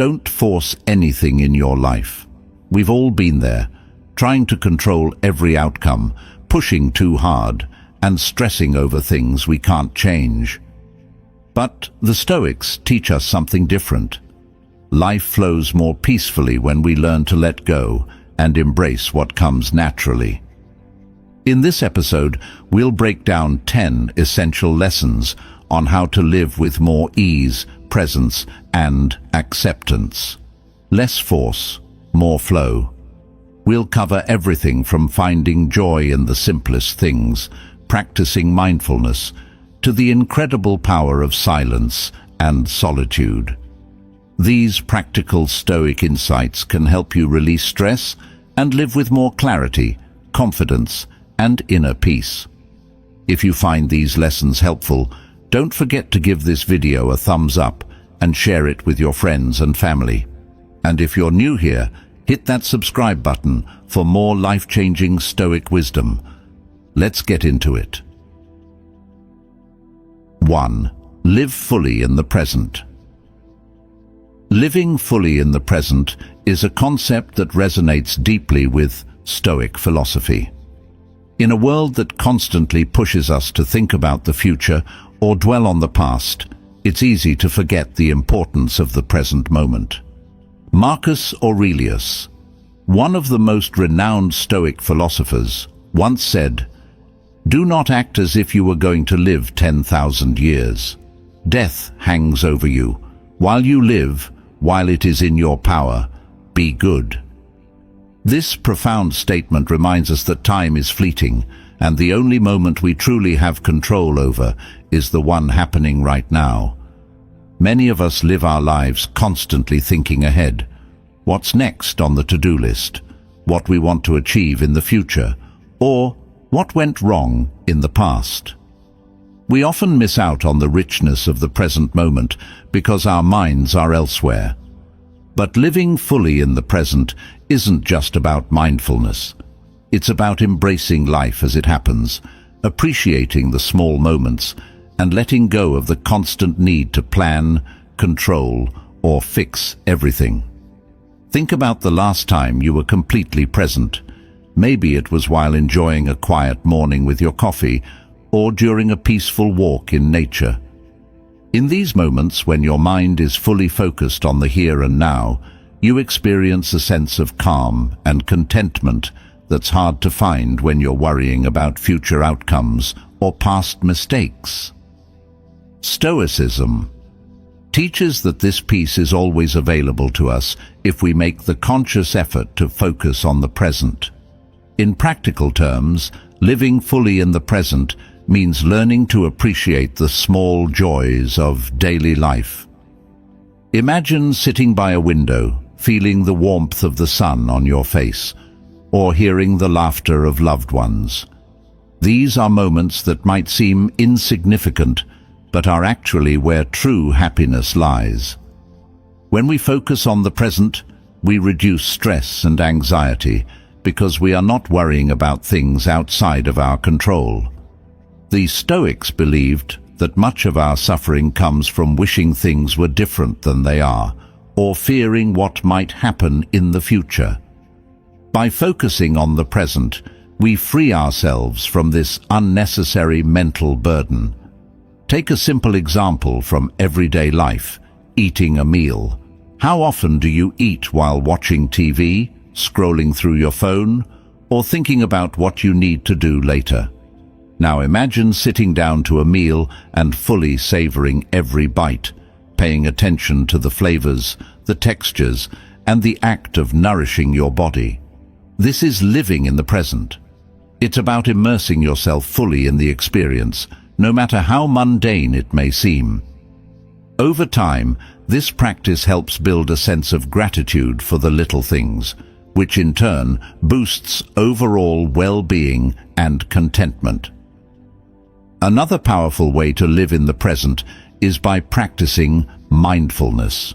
Don't force anything in your life. We've all been there, trying to control every outcome, pushing too hard, and stressing over things we can't change. But the Stoics teach us something different. Life flows more peacefully when we learn to let go and embrace what comes naturally. In this episode, we'll break down 10 essential lessons on how to live with more ease, presence, and acceptance. Less force, more flow. We'll cover everything from finding joy in the simplest things, practicing mindfulness, to the incredible power of silence and solitude. These practical Stoic insights can help you release stress and live with more clarity, confidence, and inner peace. If you find these lessons helpful, don't forget to give this video a thumbs up and share it with your friends and family. And if you're new here, hit that subscribe button for more life-changing Stoic wisdom. Let's get into it. 1. Live fully in the present. Living fully in the present is a concept that resonates deeply with Stoic philosophy. In a world that constantly pushes us to think about the future or dwell on the past, it's easy to forget the importance of the present moment. Marcus Aurelius, one of the most renowned Stoic philosophers, once said, "Do not act as if you were going to live 10,000 years. Death hangs over you. While you live, while it is in your power, be good." This profound statement reminds us that time is fleeting, and the only moment we truly have control over is the one happening right now. Many of us live our lives constantly thinking ahead. What's next on the to-do list? What we want to achieve in the future? Or what went wrong in the past? We often miss out on the richness of the present moment because our minds are elsewhere. But living fully in the present isn't just about mindfulness. It's about embracing life as it happens, appreciating the small moments, and letting go of the constant need to plan, control, or fix everything. Think about the last time you were completely present. Maybe it was while enjoying a quiet morning with your coffee, or during a peaceful walk in nature. In these moments, when your mind is fully focused on the here and now, you experience a sense of calm and contentment that's hard to find when you're worrying about future outcomes or past mistakes. Stoicism teaches that this peace is always available to us if we make the conscious effort to focus on the present. In practical terms, living fully in the present means learning to appreciate the small joys of daily life. Imagine sitting by a window, feeling the warmth of the sun on your face, or hearing the laughter of loved ones. These are moments that might seem insignificant, but are actually where true happiness lies. When we focus on the present, we reduce stress and anxiety because we are not worrying about things outside of our control. The Stoics believed that much of our suffering comes from wishing things were different than they are, or fearing what might happen in the future. By focusing on the present, we free ourselves from this unnecessary mental burden. Take a simple example from everyday life, eating a meal. How often do you eat while watching TV, scrolling through your phone, or thinking about what you need to do later? Now imagine sitting down to a meal and fully savoring every bite, paying attention to the flavors, the textures, and the act of nourishing your body. This is living in the present. It's about immersing yourself fully in the experience, no matter how mundane it may seem. Over time, this practice helps build a sense of gratitude for the little things, which in turn boosts overall well-being and contentment. Another powerful way to live in the present is by practicing mindfulness.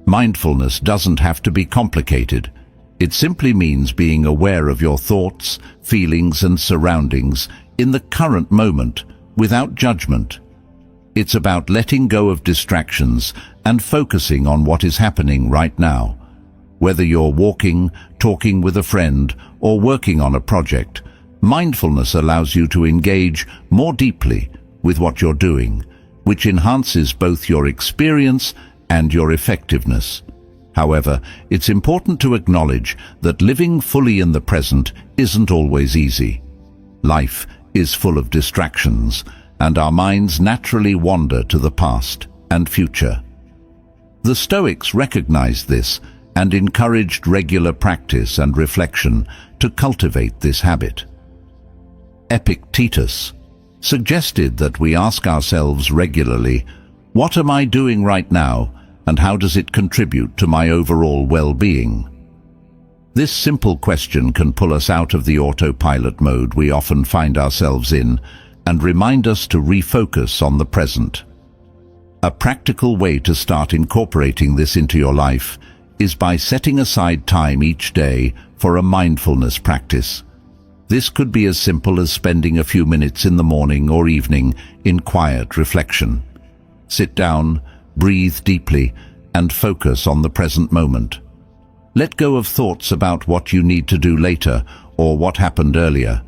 Mindfulness doesn't have to be complicated. It simply means being aware of your thoughts, feelings, and surroundings in the current moment, without judgment. It's about letting go of distractions and focusing on what is happening right now. Whether you're walking, talking with a friend, or working on a project, mindfulness allows you to engage more deeply with what you're doing, which enhances both your experience and your effectiveness. However, it's important to acknowledge that living fully in the present isn't always easy. Life is full of distractions, and our minds naturally wander to the past and future. The Stoics recognized this and encouraged regular practice and reflection to cultivate this habit. Epictetus suggested that we ask ourselves regularly, what am I doing right now, and how does it contribute to my overall well-being? This simple question can pull us out of the autopilot mode we often find ourselves in and remind us to refocus on the present. A practical way to start incorporating this into your life is by setting aside time each day for a mindfulness practice. This could be as simple as spending a few minutes in the morning or evening in quiet reflection. Sit down, breathe deeply, and focus on the present moment. Let go of thoughts about what you need to do later or what happened earlier.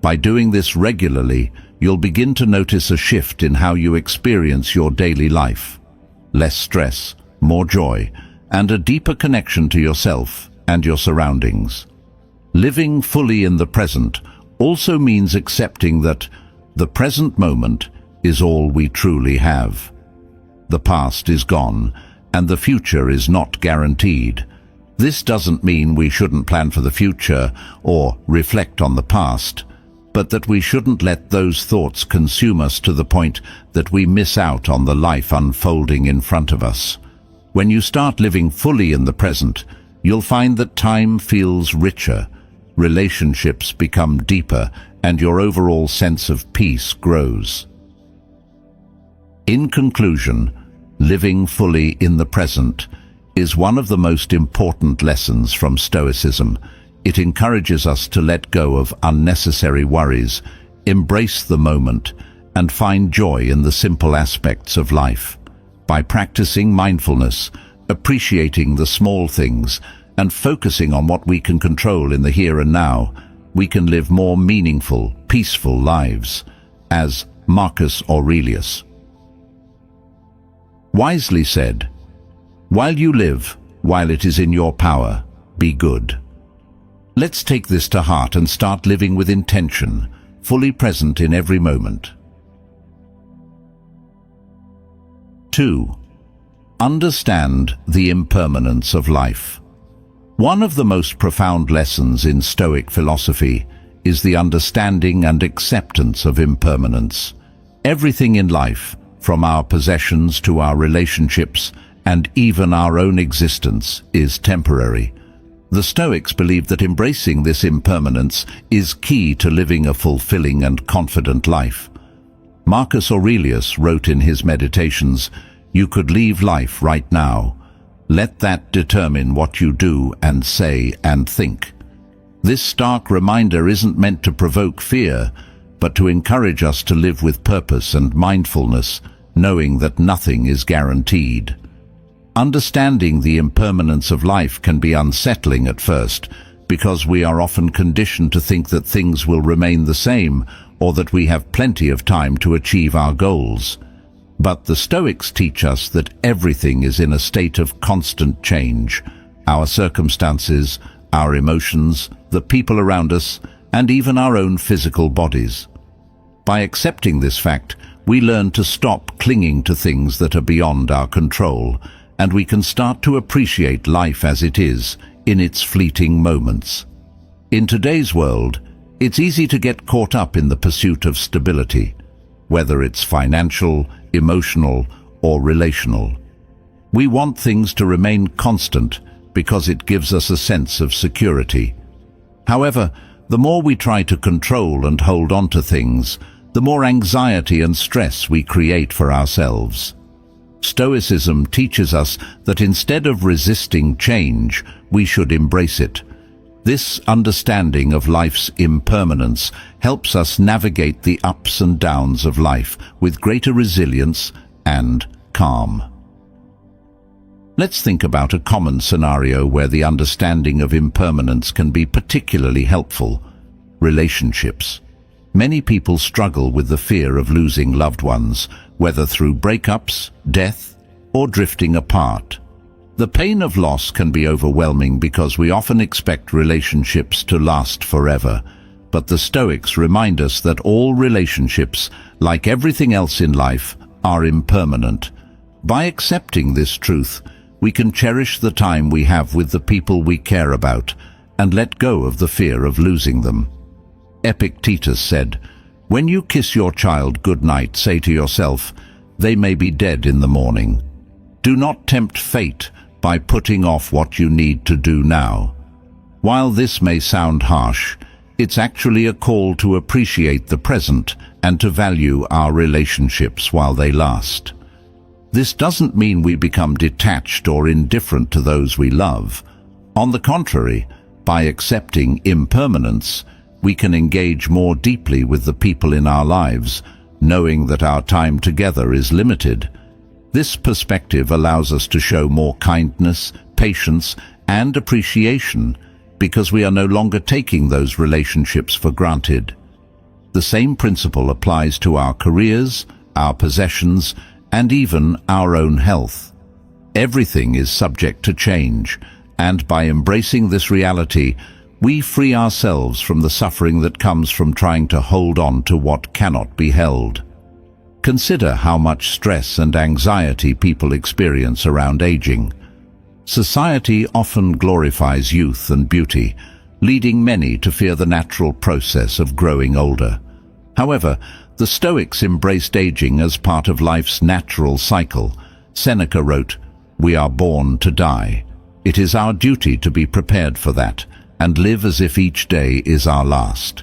By doing this regularly, you'll begin to notice a shift in how you experience your daily life. Less stress, more joy, and a deeper connection to yourself and your surroundings. Living fully in the present also means accepting that the present moment is all we truly have. The past is gone, and the future is not guaranteed. This doesn't mean we shouldn't plan for the future or reflect on the past, but that we shouldn't let those thoughts consume us to the point that we miss out on the life unfolding in front of us. When you start living fully in the present, you'll find that time feels richer, relationships become deeper, and your overall sense of peace grows. In conclusion, living fully in the present is one of the most important lessons from Stoicism. It encourages us to let go of unnecessary worries, embrace the moment, and find joy in the simple aspects of life. By practicing mindfulness, appreciating the small things, and focusing on what we can control in the here and now, we can live more meaningful, peaceful lives. As Marcus Aurelius wisely said, "While you live, while it is in your power, be good." Let's take this to heart and start living with intention, fully present in every moment. 2. Understand the impermanence of life. One of the most profound lessons in Stoic philosophy is the understanding and acceptance of impermanence. Everything in life, from our possessions to our relationships and even our own existence, is temporary. The Stoics believe that embracing this impermanence is key to living a fulfilling and confident life. Marcus Aurelius wrote in his Meditations, "You could leave life right now. Let that determine what you do and say and think." This stark reminder isn't meant to provoke fear, but to encourage us to live with purpose and mindfulness, knowing that nothing is guaranteed. Understanding the impermanence of life can be unsettling at first, because we are often conditioned to think that things will remain the same or that we have plenty of time to achieve our goals. But the Stoics teach us that everything is in a state of constant change. Our circumstances, our emotions, the people around us, and even our own physical bodies. By accepting this fact, we learn to stop clinging to things that are beyond our control, and we can start to appreciate life as it is, in its fleeting moments. In today's world, it's easy to get caught up in the pursuit of stability, whether it's financial, emotional, or relational. We want things to remain constant because it gives us a sense of security. However, the more we try to control and hold on to things, the more anxiety and stress we create for ourselves. Stoicism teaches us that instead of resisting change, we should embrace it. This understanding of life's impermanence helps us navigate the ups and downs of life with greater resilience and calm. Let's think about a common scenario where the understanding of impermanence can be particularly helpful: relationships. Many people struggle with the fear of losing loved ones, whether through breakups, death, or drifting apart. The pain of loss can be overwhelming because we often expect relationships to last forever. But the Stoics remind us that all relationships, like everything else in life, are impermanent. By accepting this truth, we can cherish the time we have with the people we care about and let go of the fear of losing them. Epictetus said, "When you kiss your child goodnight, say to yourself, 'They may be dead in the morning.' Do not tempt fate by putting off what you need to do now." While this may sound harsh, it's actually a call to appreciate the present and to value our relationships while they last. This doesn't mean we become detached or indifferent to those we love. On the contrary, by accepting impermanence, we can engage more deeply with the people in our lives, knowing that our time together is limited. This perspective allows us to show more kindness, patience, and appreciation because we are no longer taking those relationships for granted. The same principle applies to our careers, our possessions, and even our own health. Everything is subject to change, and by embracing this reality, we free ourselves from the suffering that comes from trying to hold on to what cannot be held. Consider how much stress and anxiety people experience around aging. Society often glorifies youth and beauty, leading many to fear the natural process of growing older. However, the Stoics embraced aging as part of life's natural cycle. Seneca wrote, "We are born to die. It is our duty to be prepared for that and live as if each day is our last."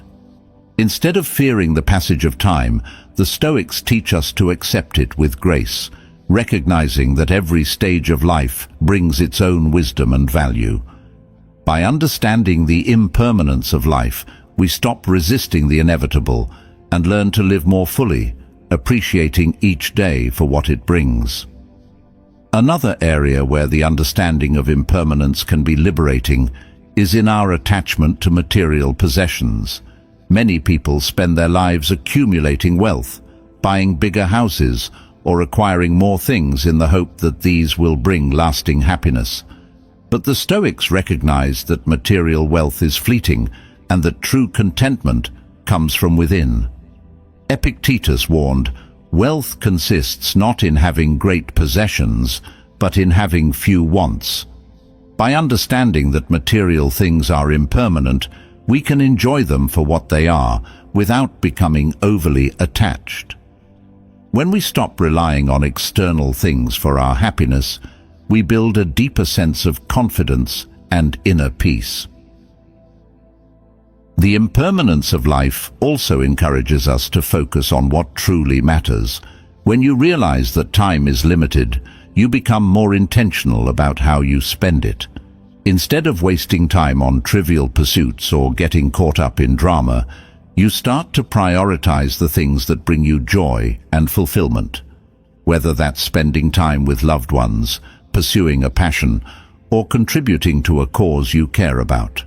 Instead of fearing the passage of time, the Stoics teach us to accept it with grace, recognizing that every stage of life brings its own wisdom and value. By understanding the impermanence of life, we stop resisting the inevitable and learn to live more fully, appreciating each day for what it brings. Another area where the understanding of impermanence can be liberating is in our attachment to material possessions. Many people spend their lives accumulating wealth, buying bigger houses, or acquiring more things in the hope that these will bring lasting happiness. But the Stoics recognize that material wealth is fleeting and that true contentment comes from within. Epictetus warned, "Wealth consists not in having great possessions, but in having few wants." By understanding that material things are impermanent, we can enjoy them for what they are without becoming overly attached. When we stop relying on external things for our happiness, we build a deeper sense of confidence and inner peace. The impermanence of life also encourages us to focus on what truly matters. When you realize that time is limited, you become more intentional about how you spend it. Instead of wasting time on trivial pursuits or getting caught up in drama, you start to prioritize the things that bring you joy and fulfillment. Whether that's spending time with loved ones, pursuing a passion, or contributing to a cause you care about.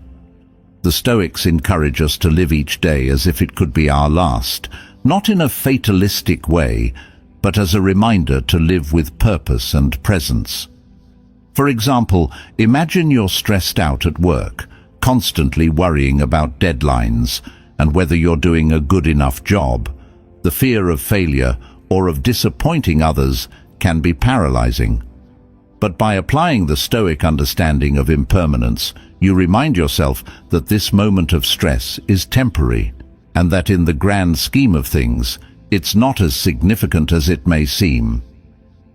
The Stoics encourage us to live each day as if it could be our last, not in a fatalistic way, but as a reminder to live with purpose and presence. For example, imagine you're stressed out at work, constantly worrying about deadlines and whether you're doing a good enough job. The fear of failure or of disappointing others can be paralyzing. But by applying the Stoic understanding of impermanence, you remind yourself that this moment of stress is temporary, and that in the grand scheme of things, it's not as significant as it may seem.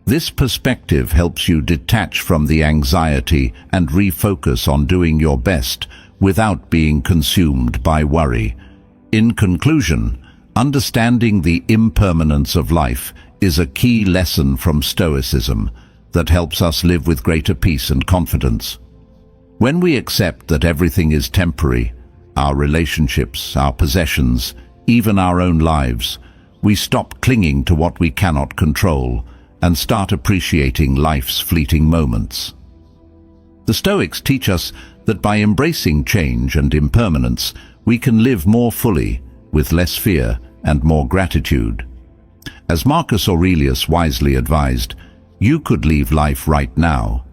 This perspective helps you detach from the anxiety and refocus on doing your best without being consumed by worry. In conclusion, understanding the impermanence of life is a key lesson from Stoicism that helps us live with greater peace and confidence. When we accept that everything is temporary, our relationships, our possessions, even our own lives, we stop clinging to what we cannot control and start appreciating life's fleeting moments. The Stoics teach us that by embracing change and impermanence, we can live more fully, with less fear and more gratitude. As Marcus Aurelius wisely advised, you could leave life right now.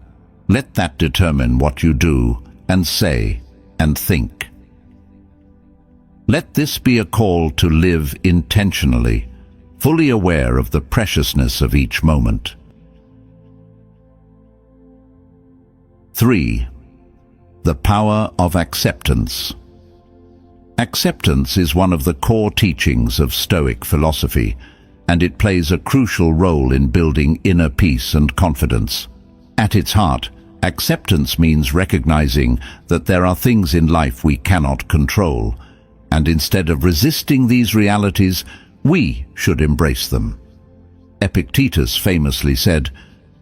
Let that determine what you do and say and think. Let this be a call to live intentionally, fully aware of the preciousness of each moment. 3. The power of acceptance. Acceptance is one of the core teachings of Stoic philosophy, and it plays a crucial role in building inner peace and confidence. At its heart, acceptance means recognizing that there are things in life we cannot control, and instead of resisting these realities, we should embrace them. Epictetus famously said,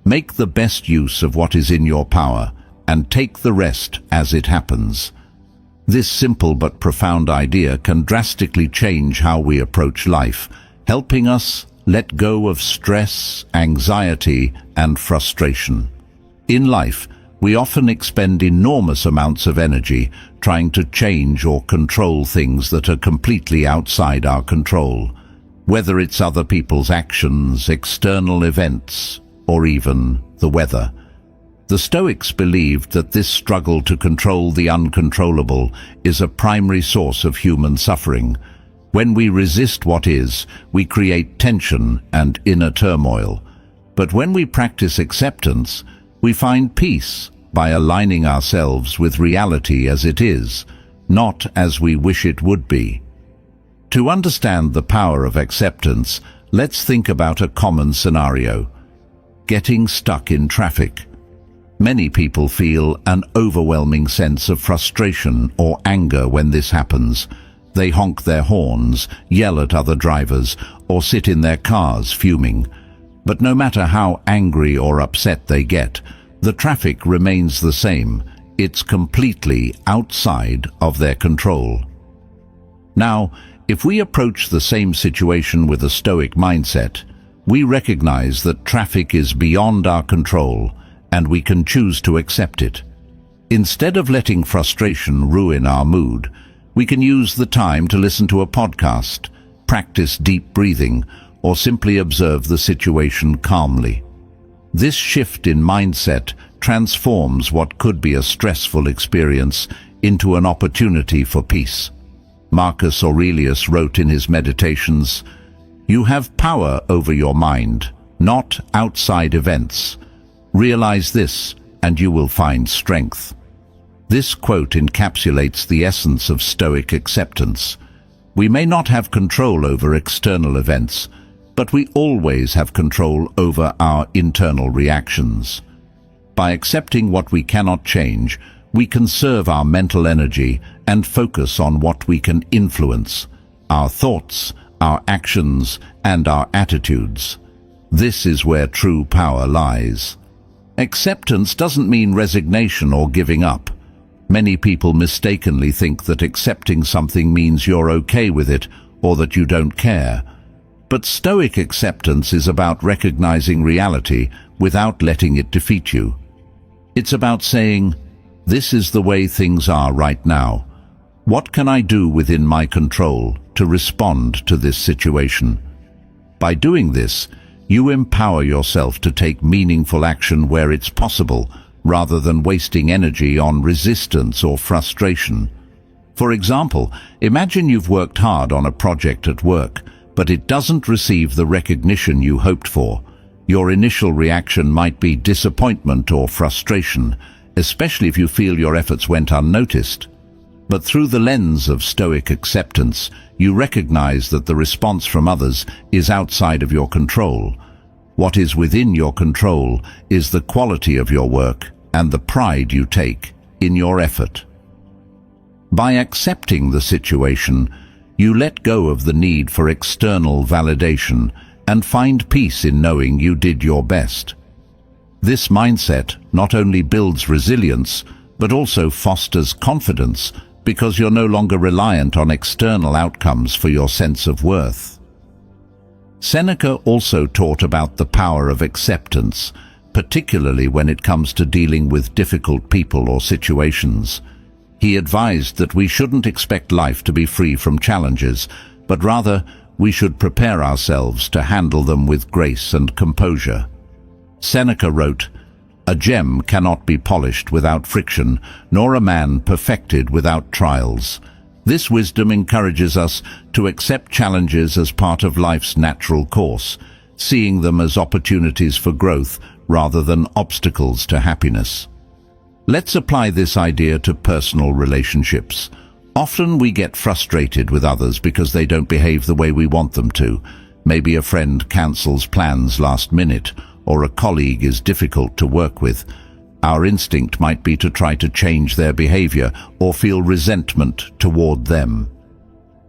"Make the best use of what is in your power, and take the rest as it happens." This simple but profound idea can drastically change how we approach life, helping us let go of stress, anxiety, and frustration. In life, we often expend enormous amounts of energy trying to change or control things that are completely outside our control, whether it's other people's actions, external events, or even the weather. The Stoics believed that this struggle to control the uncontrollable is a primary source of human suffering. When we resist what is, we create tension and inner turmoil. But when we practice acceptance, we find peace by aligning ourselves with reality as it is, not as we wish it would be. To understand the power of acceptance, let's think about a common scenario: getting stuck in traffic. Many people feel an overwhelming sense of frustration or anger when this happens. They honk their horns, yell at other drivers, or sit in their cars fuming. But no matter how angry or upset they get, the traffic remains the same. It's completely outside of their control. Now, if we approach the same situation with a Stoic mindset, we recognize that traffic is beyond our control, and we can choose to accept it. Instead of letting frustration ruin our mood, we can use the time to listen to a podcast, practice deep breathing, or simply observe the situation calmly. This shift in mindset transforms what could be a stressful experience into an opportunity for peace. Marcus Aurelius wrote in his Meditations, "You have power over your mind, not outside events. Realize this, and you will find strength." This quote encapsulates the essence of Stoic acceptance. We may not have control over external events, but we always have control over our internal reactions. By accepting what we cannot change, we conserve our mental energy and focus on what we can influence: our thoughts, our actions, and our attitudes. This is where true power lies. Acceptance doesn't mean resignation or giving up. Many people mistakenly think that accepting something means you're okay with it or that you don't care. But Stoic acceptance is about recognizing reality without letting it defeat you. It's about saying, "This is the way things are right now. What can I do within my control to respond to this situation?" By doing this, you empower yourself to take meaningful action where it's possible, rather than wasting energy on resistance or frustration. For example, imagine you've worked hard on a project at work, but it doesn't receive the recognition you hoped for. Your initial reaction might be disappointment or frustration, especially if you feel your efforts went unnoticed. But through the lens of Stoic acceptance, you recognize that the response from others is outside of your control. What is within your control is the quality of your work and the pride you take in your effort. By accepting the situation, you let go of the need for external validation and find peace in knowing you did your best. This mindset not only builds resilience, but also fosters confidence because you're no longer reliant on external outcomes for your sense of worth. Seneca also taught about the power of acceptance, particularly when it comes to dealing with difficult people or situations. He advised that we shouldn't expect life to be free from challenges, but rather we should prepare ourselves to handle them with grace and composure. Seneca wrote, "A gem cannot be polished without friction, nor a man perfected without trials." This wisdom encourages us to accept challenges as part of life's natural course, seeing them as opportunities for growth rather than obstacles to happiness. Let's apply this idea to personal relationships. Often we get frustrated with others because they don't behave the way we want them to. Maybe a friend cancels plans last minute, or a colleague is difficult to work with. Our instinct might be to try to change their behavior or feel resentment toward them.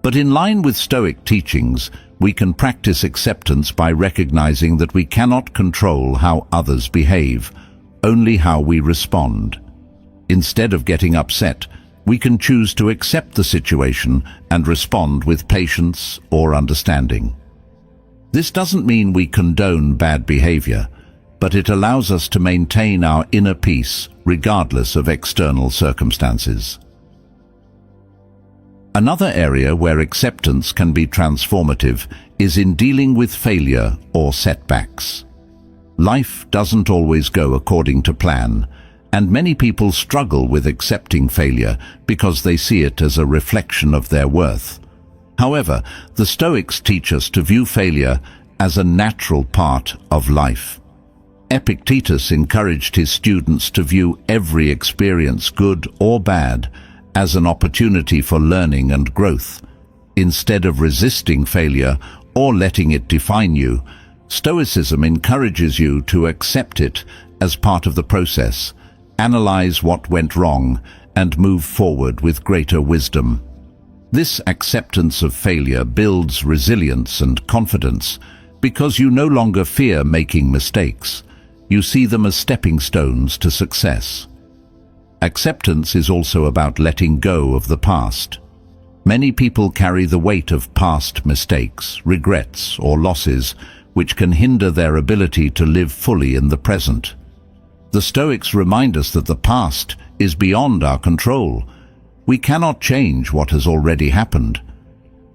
But in line with Stoic teachings, we can practice acceptance by recognizing that we cannot control how others behave, only how we respond. Instead of getting upset, we can choose to accept the situation and respond with patience or understanding. This doesn't mean we condone bad behavior, but it allows us to maintain our inner peace regardless of external circumstances. Another area where acceptance can be transformative is in dealing with failure or setbacks. Life doesn't always go according to plan, and many people struggle with accepting failure because they see it as a reflection of their worth. However, the Stoics teach us to view failure as a natural part of life. Epictetus encouraged his students to view every experience, good or bad, as an opportunity for learning and growth. Instead of resisting failure or letting it define you, Stoicism encourages you to accept it as part of the process, analyze what went wrong, and move forward with greater wisdom. This acceptance of failure builds resilience and confidence because you no longer fear making mistakes. You see them as stepping stones to success. Acceptance is also about letting go of the past. Many people carry the weight of past mistakes, regrets, or losses, which can hinder their ability to live fully in the present. The Stoics remind us that the past is beyond our control. We cannot change what has already happened.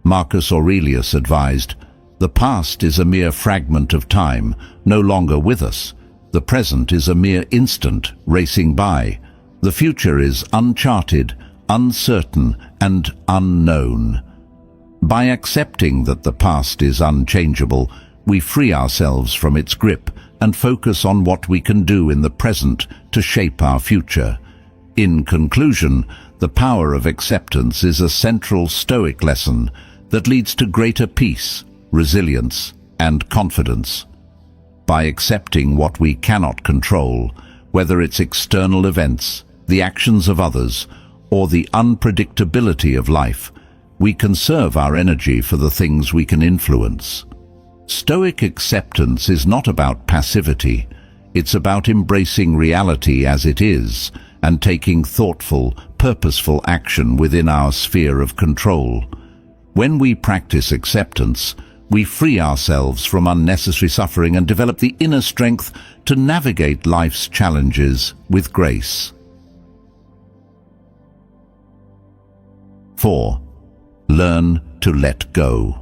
Marcus Aurelius advised, "The past is a mere fragment of time, no longer with us. The present is a mere instant racing by. The future is uncharted, uncertain, and unknown." By accepting that the past is unchangeable, we free ourselves from its grip and focus on what we can do in the present to shape our future. In conclusion, the power of acceptance is a central Stoic lesson that leads to greater peace, resilience, and confidence. By accepting what we cannot control, whether it's external events, the actions of others, or the unpredictability of life, we conserve our energy for the things we can influence. Stoic acceptance is not about passivity. It's about embracing reality as it is and taking thoughtful, purposeful action within our sphere of control. When we practice acceptance, we free ourselves from unnecessary suffering and develop the inner strength to navigate life's challenges with grace. 4. Learn to let go.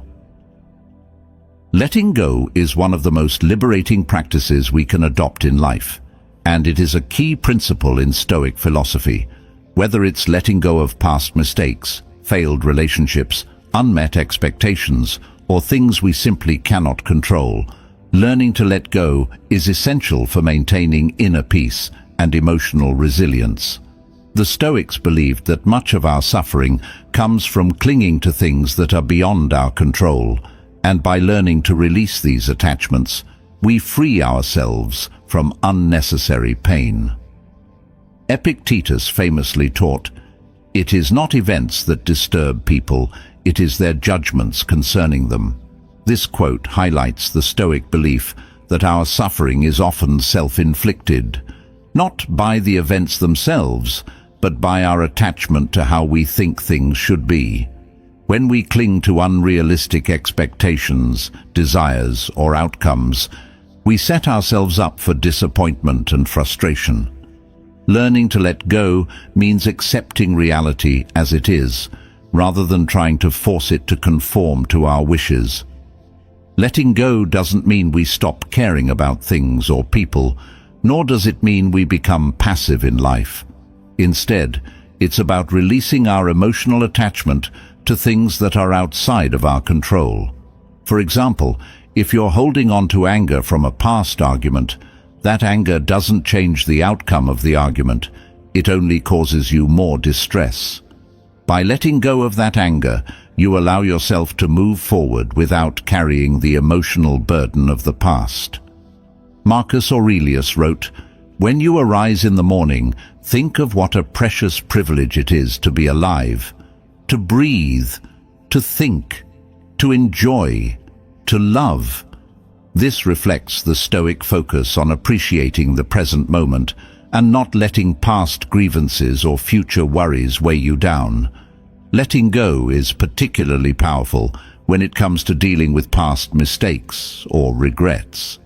Letting go is one of the most liberating practices we can adopt in life, and it is a key principle in Stoic philosophy. Whether it's letting go of past mistakes, failed relationships, unmet expectations, or things we simply cannot control, learning to let go is essential for maintaining inner peace and emotional resilience. The Stoics believed that much of our suffering comes from clinging to things that are beyond our control, and by learning to release these attachments, we free ourselves from unnecessary pain. Epictetus famously taught, "It is not events that disturb people, it is their judgments concerning them." This quote highlights the Stoic belief that our suffering is often self-inflicted, not by the events themselves, but by our attachment to how we think things should be. When we cling to unrealistic expectations, desires, or outcomes, we set ourselves up for disappointment and frustration. Learning to let go means accepting reality as it is, rather than trying to force it to conform to our wishes. Letting go doesn't mean we stop caring about things or people, nor does it mean we become passive in life. Instead, it's about releasing our emotional attachment to things that are outside of our control. For example, if you're holding on to anger from a past argument, that anger doesn't change the outcome of the argument, it only causes you more distress. By letting go of that anger, you allow yourself to move forward without carrying the emotional burden of the past. Marcus Aurelius wrote, "When you arise in the morning, think of what a precious privilege it is to be alive, to breathe, to think, to enjoy, to love." This reflects the Stoic focus on appreciating the present moment and not letting past grievances or future worries weigh you down. Letting go is particularly powerful when it comes to dealing with past mistakes or regrets.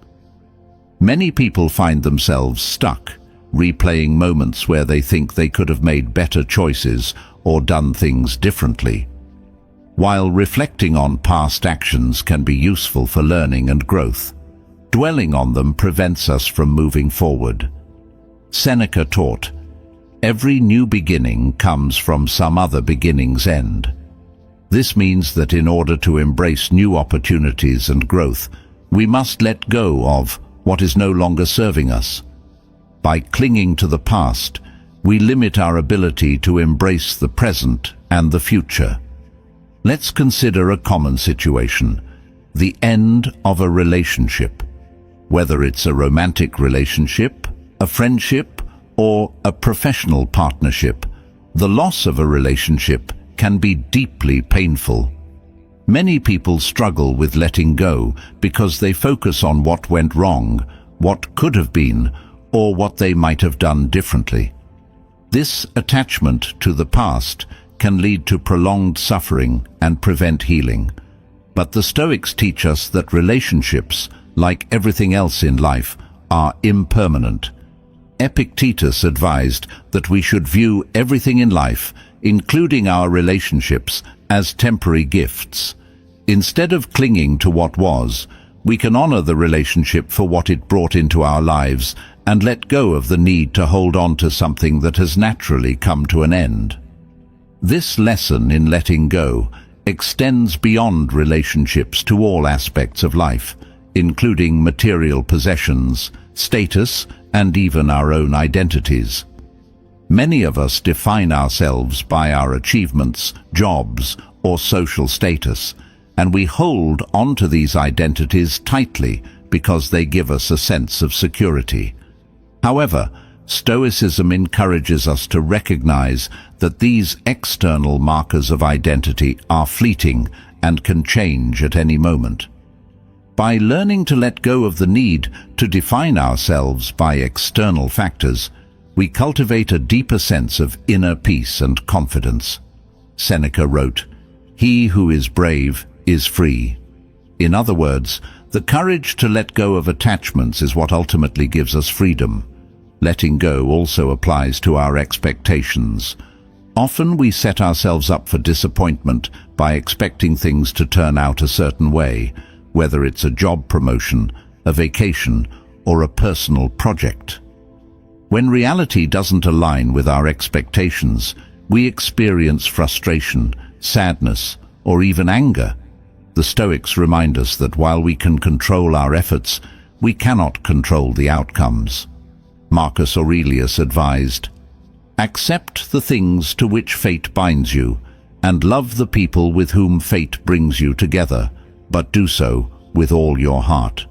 Many people find themselves stuck, replaying moments where they think they could have made better choices or done things differently. While reflecting on past actions can be useful for learning and growth, dwelling on them prevents us from moving forward. Seneca taught, "Every new beginning comes from some other beginning's end." This means that in order to embrace new opportunities and growth, we must let go of what is no longer serving us. By clinging to the past, we limit our ability to embrace the present and the future. Let's consider a common situation, the end of a relationship. Whether it's a romantic relationship, a friendship, or a professional partnership, the loss of a relationship can be deeply painful. Many people struggle with letting go because they focus on what went wrong, what could have been, or what they might have done differently. This attachment to the past can lead to prolonged suffering and prevent healing. But the Stoics teach us that relationships, like everything else in life, are impermanent. Epictetus advised that we should view everything in life, including our relationships, as temporary gifts. Instead of clinging to what was, we can honor the relationship for what it brought into our lives and let go of the need to hold on to something that has naturally come to an end. This lesson in letting go extends beyond relationships to all aspects of life, including material possessions, status, and even our own identities. Many of us define ourselves by our achievements, jobs, or social status, and we hold onto these identities tightly because they give us a sense of security. However, Stoicism encourages us to recognize that these external markers of identity are fleeting and can change at any moment. By learning to let go of the need to define ourselves by external factors, we cultivate a deeper sense of inner peace and confidence. Seneca wrote, "He who is brave is free." In other words, the courage to let go of attachments is what ultimately gives us freedom. Letting go also applies to our expectations. Often we set ourselves up for disappointment by expecting things to turn out a certain way, whether it's a job promotion, a vacation, or a personal project. When reality doesn't align with our expectations, we experience frustration, sadness, or even anger. The Stoics remind us that while we can control our efforts, we cannot control the outcomes. Marcus Aurelius advised, "Accept the things to which fate binds you, and love the people with whom fate brings you together, but do so with all your heart."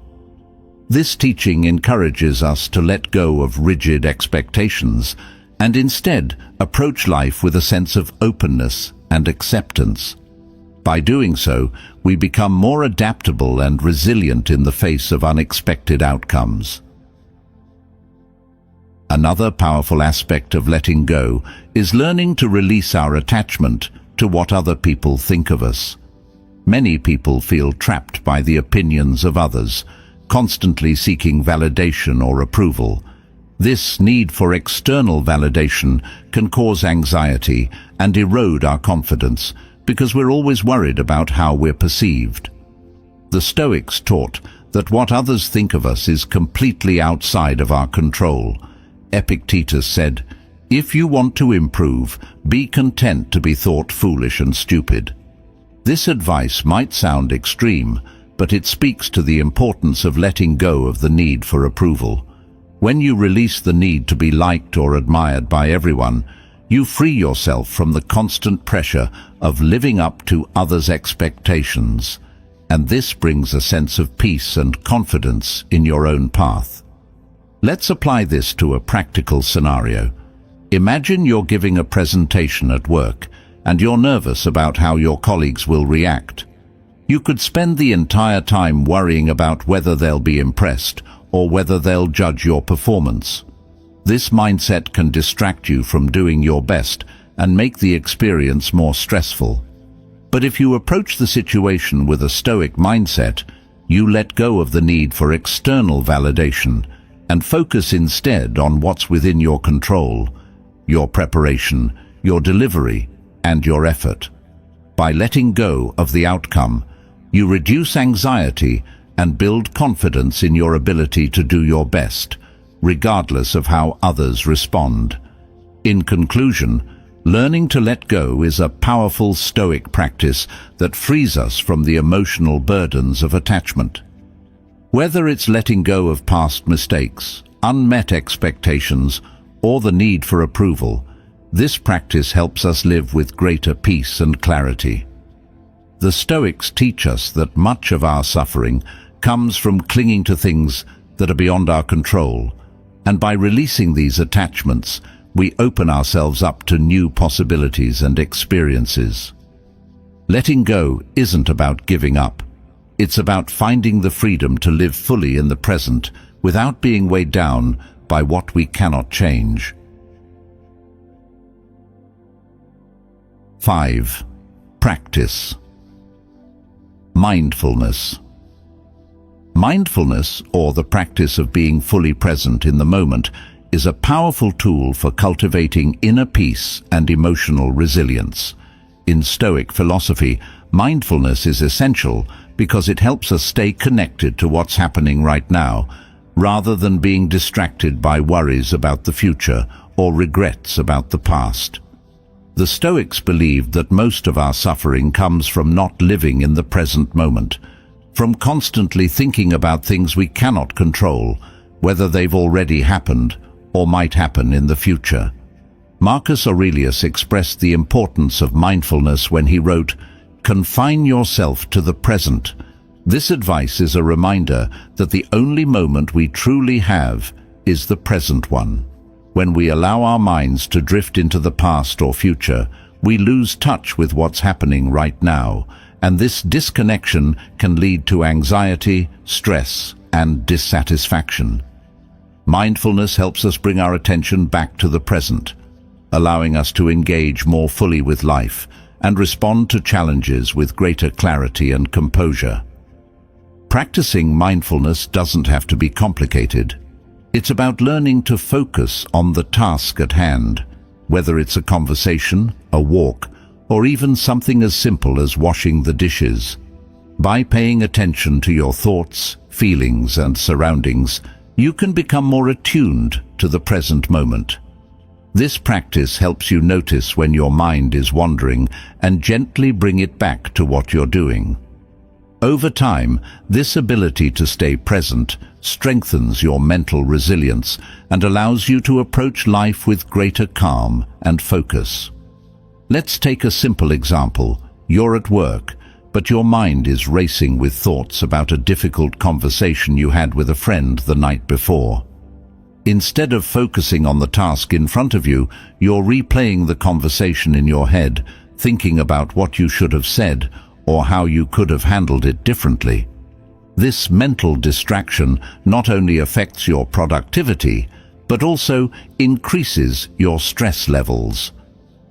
This teaching encourages us to let go of rigid expectations and instead approach life with a sense of openness and acceptance. By doing so, we become more adaptable and resilient in the face of unexpected outcomes. Another powerful aspect of letting go is learning to release our attachment to what other people think of us. Many people feel trapped by the opinions of others, constantly seeking validation or approval. This need for external validation can cause anxiety and erode our confidence because we're always worried about how we're perceived. The Stoics taught that what others think of us is completely outside of our control. Epictetus said, "If you want to improve, be content to be thought foolish and stupid." This advice might sound extreme, but it speaks to the importance of letting go of the need for approval. When you release the need to be liked or admired by everyone, you free yourself from the constant pressure of living up to others' expectations, and this brings a sense of peace and confidence in your own path. Let's apply this to a practical scenario. Imagine you're giving a presentation at work, and you're nervous about how your colleagues will react. You could spend the entire time worrying about whether they'll be impressed or whether they'll judge your performance. This mindset can distract you from doing your best and make the experience more stressful. But if you approach the situation with a Stoic mindset, you let go of the need for external validation and focus instead on what's within your control: your preparation, your delivery, and your effort. By letting go of the outcome, you reduce anxiety and build confidence in your ability to do your best, regardless of how others respond. In conclusion, learning to let go is a powerful Stoic practice that frees us from the emotional burdens of attachment. Whether it's letting go of past mistakes, unmet expectations, or the need for approval, this practice helps us live with greater peace and clarity. The Stoics teach us that much of our suffering comes from clinging to things that are beyond our control, and by releasing these attachments, we open ourselves up to new possibilities and experiences. Letting go isn't about giving up. It's about finding the freedom to live fully in the present without being weighed down by what we cannot change. 5. Practice. Mindfulness. Mindfulness, or the practice of being fully present in the moment, is a powerful tool for cultivating inner peace and emotional resilience. In Stoic philosophy, mindfulness is essential because it helps us stay connected to what's happening right now, rather than being distracted by worries about the future or regrets about the past. The Stoics believed that most of our suffering comes from not living in the present moment, from constantly thinking about things we cannot control, whether they've already happened or might happen in the future. Marcus Aurelius expressed the importance of mindfulness when he wrote, "Confine yourself to the present." This advice is a reminder that the only moment we truly have is the present one. When we allow our minds to drift into the past or future, we lose touch with what's happening right now, and this disconnection can lead to anxiety, stress, and dissatisfaction. Mindfulness helps us bring our attention back to the present, allowing us to engage more fully with life and respond to challenges with greater clarity and composure. Practicing mindfulness doesn't have to be complicated. It's about learning to focus on the task at hand, whether it's a conversation, a walk, or even something as simple as washing the dishes. By paying attention to your thoughts, feelings, and surroundings, you can become more attuned to the present moment. This practice helps you notice when your mind is wandering and gently bring it back to what you're doing. Over time, this ability to stay present strengthens your mental resilience and allows you to approach life with greater calm and focus. Let's take a simple example. You're at work, but your mind is racing with thoughts about a difficult conversation you had with a friend the night before. Instead of focusing on the task in front of you, you're replaying the conversation in your head, thinking about what you should have said or how you could have handled it differently. This mental distraction not only affects your productivity, but also increases your stress levels.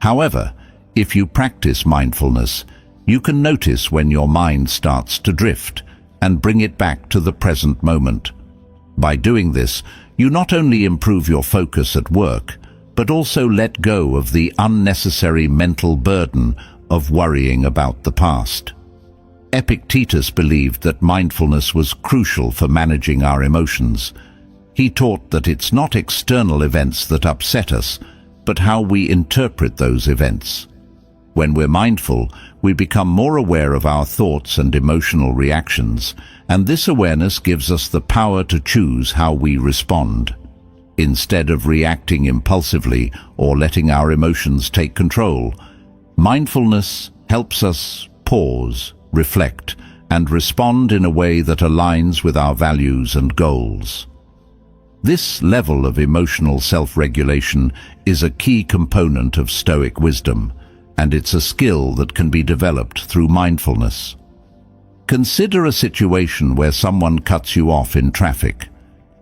However, if you practice mindfulness, you can notice when your mind starts to drift and bring it back to the present moment. By doing this, you not only improve your focus at work, but also let go of the unnecessary mental burden of worrying about the past. Epictetus believed that mindfulness was crucial for managing our emotions. He taught that it's not external events that upset us, but how we interpret those events. When we're mindful, we become more aware of our thoughts and emotional reactions, and this awareness gives us the power to choose how we respond. Instead of reacting impulsively or letting our emotions take control, mindfulness helps us pause, reflect, and respond in a way that aligns with our values and goals. This level of emotional self-regulation is a key component of Stoic wisdom, and it's a skill that can be developed through mindfulness. Consider a situation where someone cuts you off in traffic.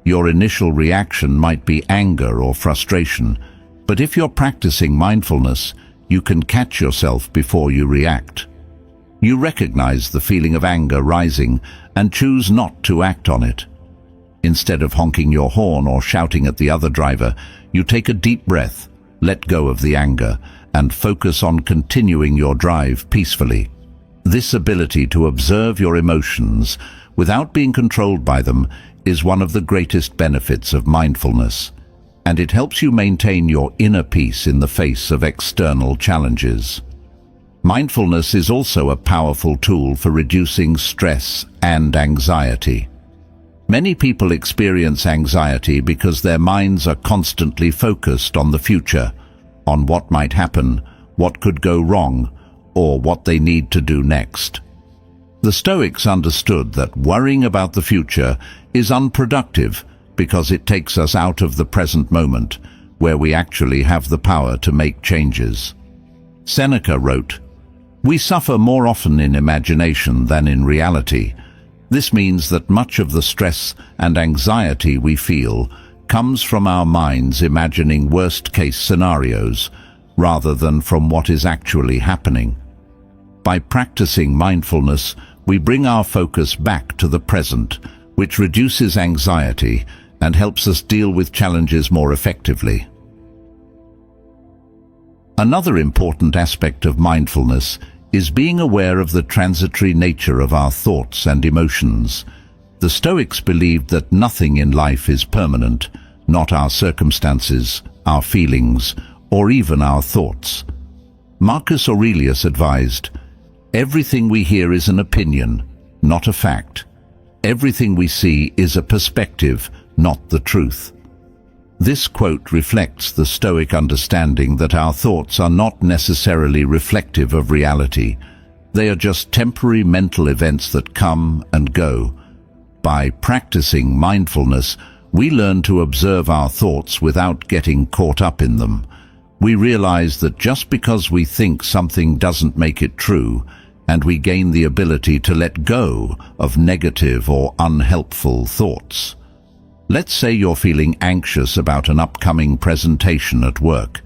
Your initial reaction might be anger or frustration, but if you're practicing mindfulness, you can catch yourself before you react. You recognize the feeling of anger rising and choose not to act on it. Instead of honking your horn or shouting at the other driver, you take a deep breath, let go of the anger, and focus on continuing your drive peacefully. This ability to observe your emotions without being controlled by them is one of the greatest benefits of mindfulness, and it helps you maintain your inner peace in the face of external challenges. Mindfulness is also a powerful tool for reducing stress and anxiety. Many people experience anxiety because their minds are constantly focused on the future, on what might happen, what could go wrong, or what they need to do next. The Stoics understood that worrying about the future is unproductive because it takes us out of the present moment, where we actually have the power to make changes. Seneca wrote, "We suffer more often in imagination than in reality." This means that much of the stress and anxiety we feel comes from our minds imagining worst-case scenarios, rather than from what is actually happening. By practicing mindfulness, we bring our focus back to the present, which reduces anxiety and helps us deal with challenges more effectively. Another important aspect of mindfulness is being aware of the transitory nature of our thoughts and emotions. The Stoics believed that nothing in life is permanent, not our circumstances, our feelings, or even our thoughts. Marcus Aurelius advised, "Everything we hear is an opinion, not a fact. Everything we see is a perspective, not the truth." This quote reflects the Stoic understanding that our thoughts are not necessarily reflective of reality. They are just temporary mental events that come and go. By practicing mindfulness, we learn to observe our thoughts without getting caught up in them. We realize that just because we think something doesn't make it true, and we gain the ability to let go of negative or unhelpful thoughts. Let's say you're feeling anxious about an upcoming presentation at work.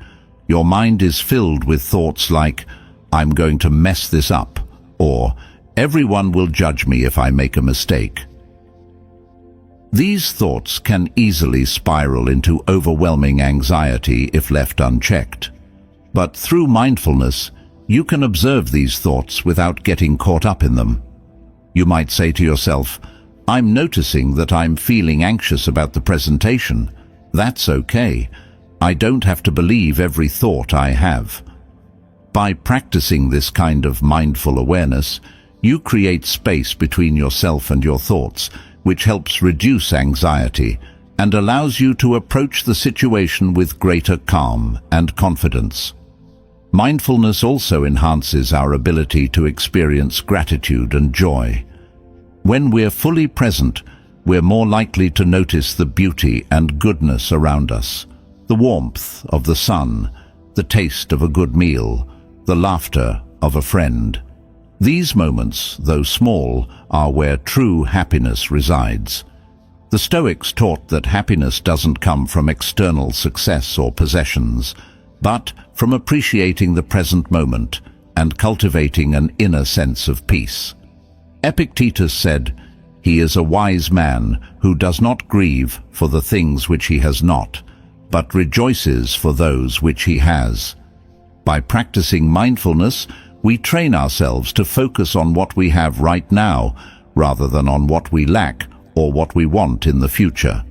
Your mind is filled with thoughts like, "I'm going to mess this up," or "Everyone will judge me if I make a mistake." These thoughts can easily spiral into overwhelming anxiety if left unchecked. But through mindfulness, you can observe these thoughts without getting caught up in them. You might say to yourself, "I'm noticing that I'm feeling anxious about the presentation. That's okay. I don't have to believe every thought I have." By practicing this kind of mindful awareness, you create space between yourself and your thoughts, which helps reduce anxiety and allows you to approach the situation with greater calm and confidence. Mindfulness also enhances our ability to experience gratitude and joy. When we're fully present, we're more likely to notice the beauty and goodness around us, the warmth of the sun, the taste of a good meal, the laughter of a friend. These moments, though small, are where true happiness resides. The Stoics taught that happiness doesn't come from external success or possessions, but from appreciating the present moment and cultivating an inner sense of peace. Epictetus said, "He is a wise man who does not grieve for the things which he has not, but rejoices for those which he has." By practicing mindfulness, we train ourselves to focus on what we have right now, rather than on what we lack or what we want in the future.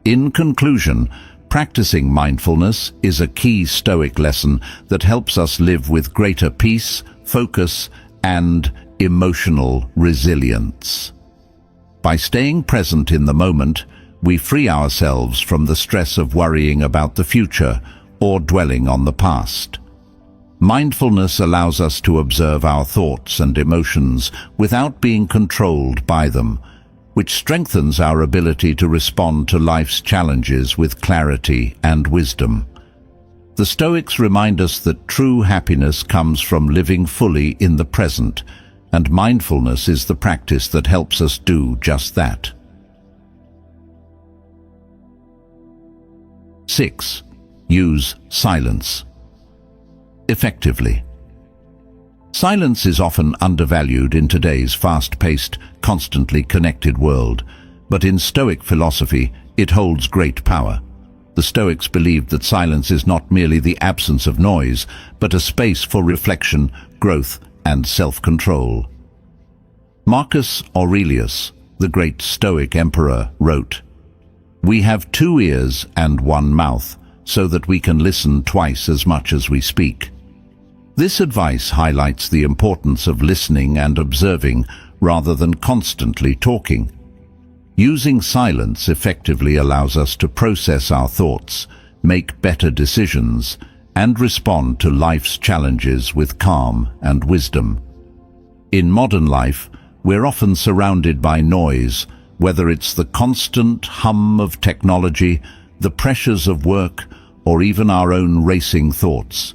In conclusion, practicing mindfulness is a key Stoic lesson that helps us live with greater peace, focus, and emotional resilience. By staying present in the moment, we free ourselves from the stress of worrying about the future or dwelling on the past. Mindfulness allows us to observe our thoughts and emotions without being controlled by them, which strengthens our ability to respond to life's challenges with clarity and wisdom. The Stoics remind us that true happiness comes from living fully in the present, and mindfulness is the practice that helps us do just that. 6. Use silence effectively. Silence is often undervalued in today's fast-paced, constantly connected world, but in Stoic philosophy, it holds great power. The Stoics believed that silence is not merely the absence of noise, but a space for reflection, growth, and self-control. Marcus Aurelius, the great Stoic emperor, wrote, "We have 2 ears and 1 mouth, so that we can listen twice as much as we speak." This advice highlights the importance of listening and observing rather than constantly talking. Using silence effectively allows us to process our thoughts, make better decisions, and respond to life's challenges with calm and wisdom. In modern life, we're often surrounded by noise, whether it's the constant hum of technology, the pressures of work, or even our own racing thoughts.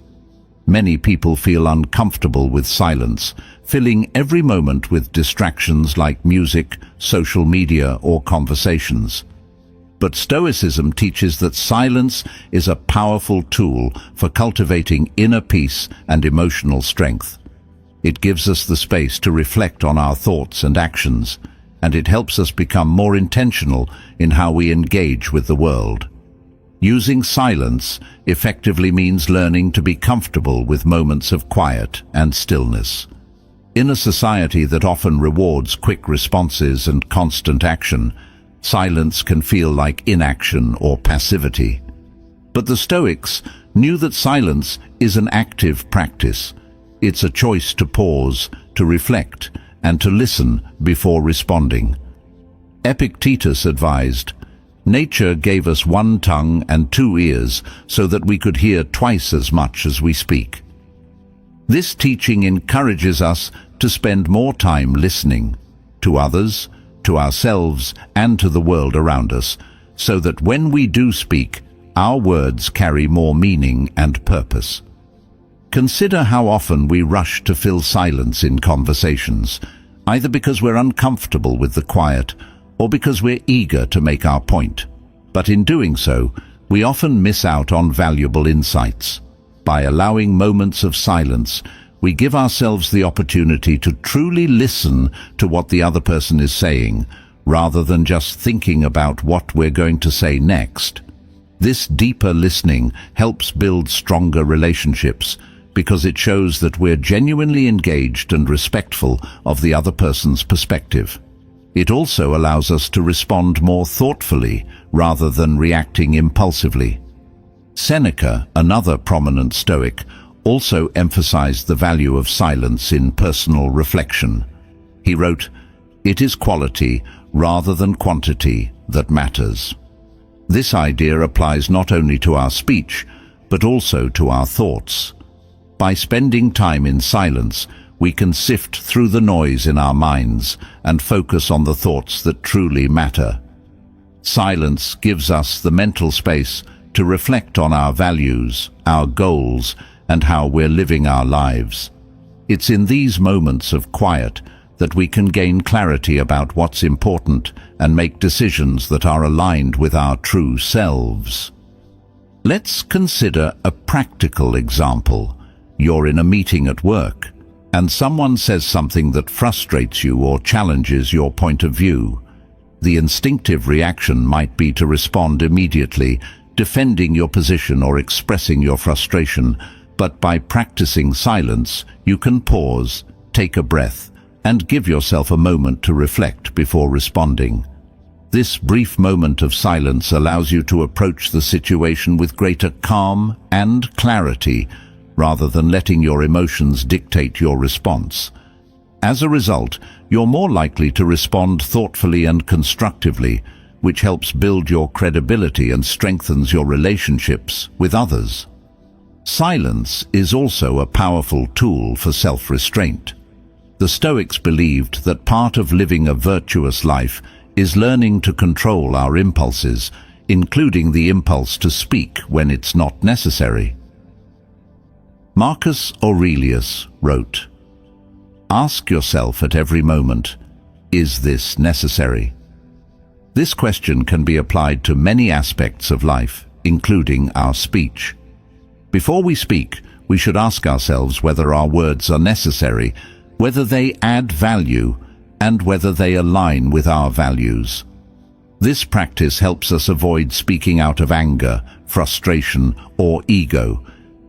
Many people feel uncomfortable with silence, filling every moment with distractions like music, social media, or conversations. But Stoicism teaches that silence is a powerful tool for cultivating inner peace and emotional strength. It gives us the space to reflect on our thoughts and actions, and it helps us become more intentional in how we engage with the world. Using silence effectively means learning to be comfortable with moments of quiet and stillness. In a society that often rewards quick responses and constant action, silence can feel like inaction or passivity. But the Stoics knew that silence is an active practice. It's a choice to pause, to reflect, and to listen before responding. Epictetus advised, "Nature gave us 1 tongue and 2 ears so that we could hear twice as much as we speak." This teaching encourages us to spend more time listening to others, to ourselves, and to the world around us, so that when we do speak, our words carry more meaning and purpose. Consider how often we rush to fill silence in conversations, either because we're uncomfortable with the quiet or because we're eager to make our point. But in doing so, we often miss out on valuable insights. By allowing moments of silence, we give ourselves the opportunity to truly listen to what the other person is saying, rather than just thinking about what we're going to say next. This deeper listening helps build stronger relationships, because it shows that we're genuinely engaged and respectful of the other person's perspective. It also allows us to respond more thoughtfully rather than reacting impulsively. Seneca, another prominent Stoic, also emphasized the value of silence in personal reflection. He wrote, "It is quality rather than quantity that matters." This idea applies not only to our speech, but also to our thoughts. By spending time in silence, we can sift through the noise in our minds and focus on the thoughts that truly matter. Silence gives us the mental space to reflect on our values, our goals, and how we're living our lives. It's in these moments of quiet that we can gain clarity about what's important and make decisions that are aligned with our true selves. Let's consider a practical example. You're in a meeting at work, and someone says something that frustrates you or challenges your point of view. The instinctive reaction might be to respond immediately, defending your position or expressing your frustration, but by practicing silence, you can pause, take a breath, and give yourself a moment to reflect before responding. This brief moment of silence allows you to approach the situation with greater calm and clarity, rather than letting your emotions dictate your response. As a result, you're more likely to respond thoughtfully and constructively, which helps build your credibility and strengthens your relationships with others. Silence is also a powerful tool for self-restraint. The Stoics believed that part of living a virtuous life is learning to control our impulses, including the impulse to speak when it's not necessary. Marcus Aurelius wrote, "Ask yourself at every moment, is this necessary?" This question can be applied to many aspects of life, including our speech. Before we speak, we should ask ourselves whether our words are necessary, whether they add value, and whether they align with our values. This practice helps us avoid speaking out of anger, frustration, or ego,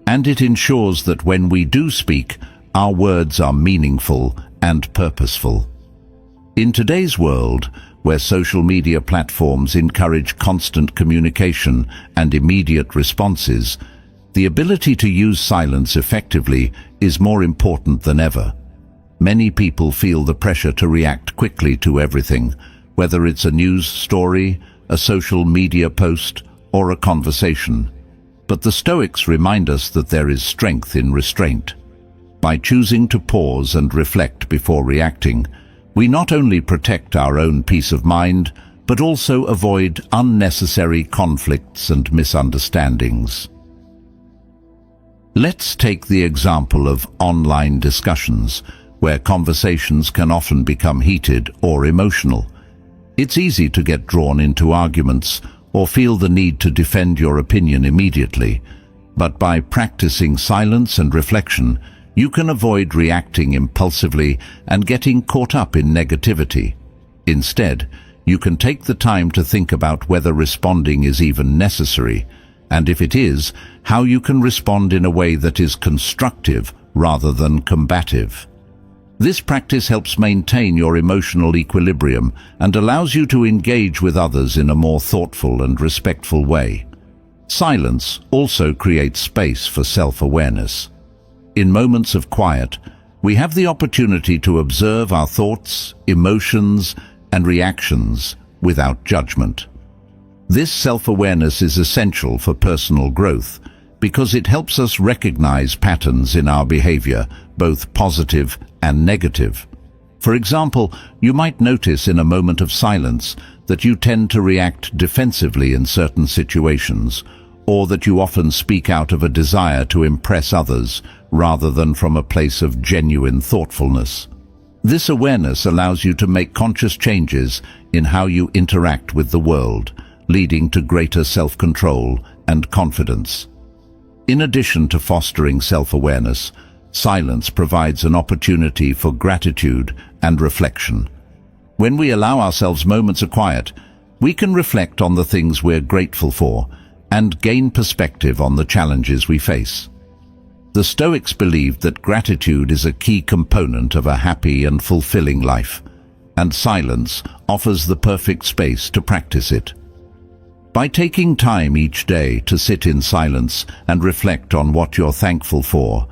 and it ensures that when we do speak, our words are meaningful and purposeful. In today's world, where social media platforms encourage constant communication and immediate responses, the ability to use silence effectively is more important than ever. Many people feel the pressure to react quickly to everything, whether it's a news story, a social media post, or a conversation. But the Stoics remind us that there is strength in restraint. By choosing to pause and reflect before reacting, we not only protect our own peace of mind, but also avoid unnecessary conflicts and misunderstandings. Let's take the example of online discussions, where conversations can often become heated or emotional. It's easy to get drawn into arguments or feel the need to defend your opinion immediately, but by practicing silence and reflection, you can avoid reacting impulsively and getting caught up in negativity. Instead, you can take the time to think about whether responding is even necessary, and if it is, how you can respond in a way that is constructive rather than combative. This practice helps maintain your emotional equilibrium and allows you to engage with others in a more thoughtful and respectful way. Silence also creates space for self-awareness. In moments of quiet, we have the opportunity to observe our thoughts, emotions, and reactions without judgment. This self-awareness is essential for personal growth because it helps us recognize patterns in our behavior, both positive and negative. For example, you might notice in a moment of silence that you tend to react defensively in certain situations, or that you often speak out of a desire to impress others rather than from a place of genuine thoughtfulness. This awareness allows you to make conscious changes in how you interact with the world, leading to greater self-control and confidence. In addition to fostering self-awareness, silence provides an opportunity for gratitude and reflection. When we allow ourselves moments of quiet, we can reflect on the things we're grateful for and gain perspective on the challenges we face. The Stoics believed that gratitude is a key component of a happy and fulfilling life, and silence offers the perfect space to practice it. By taking time each day to sit in silence and reflect on what you're thankful for,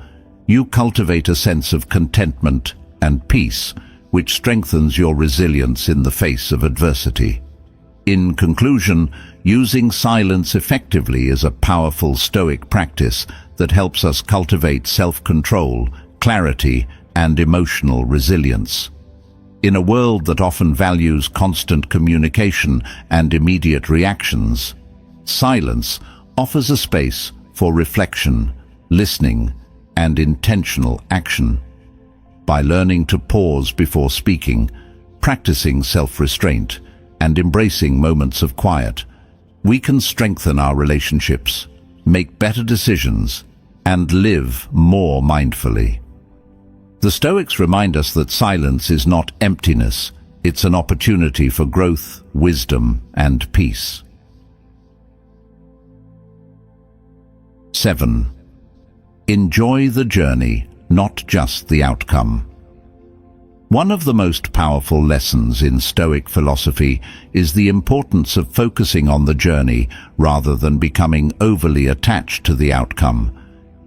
you cultivate a sense of contentment and peace, which strengthens your resilience in the face of adversity. In conclusion, using silence effectively is a powerful Stoic practice that helps us cultivate self-control, clarity, and emotional resilience. In a world that often values constant communication and immediate reactions, silence offers a space for reflection, listening, and intentional action. By learning to pause before speaking, practicing self-restraint, and embracing moments of quiet, we can strengthen our relationships, make better decisions, and live more mindfully. The Stoics remind us that silence is not emptiness, it's an opportunity for growth, wisdom, and peace. 7. Enjoy the journey, not just the outcome. One of the most powerful lessons in Stoic philosophy is the importance of focusing on the journey rather than becoming overly attached to the outcome.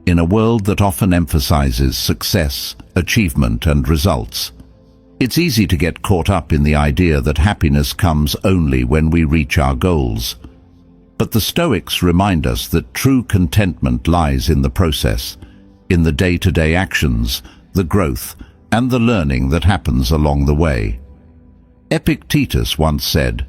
In a world that often emphasizes success, achievement, and results, it's easy to get caught up in the idea that happiness comes only when we reach our goals. But the Stoics remind us that true contentment lies in the process, in the day-to-day actions, the growth, and the learning that happens along the way. Epictetus once said,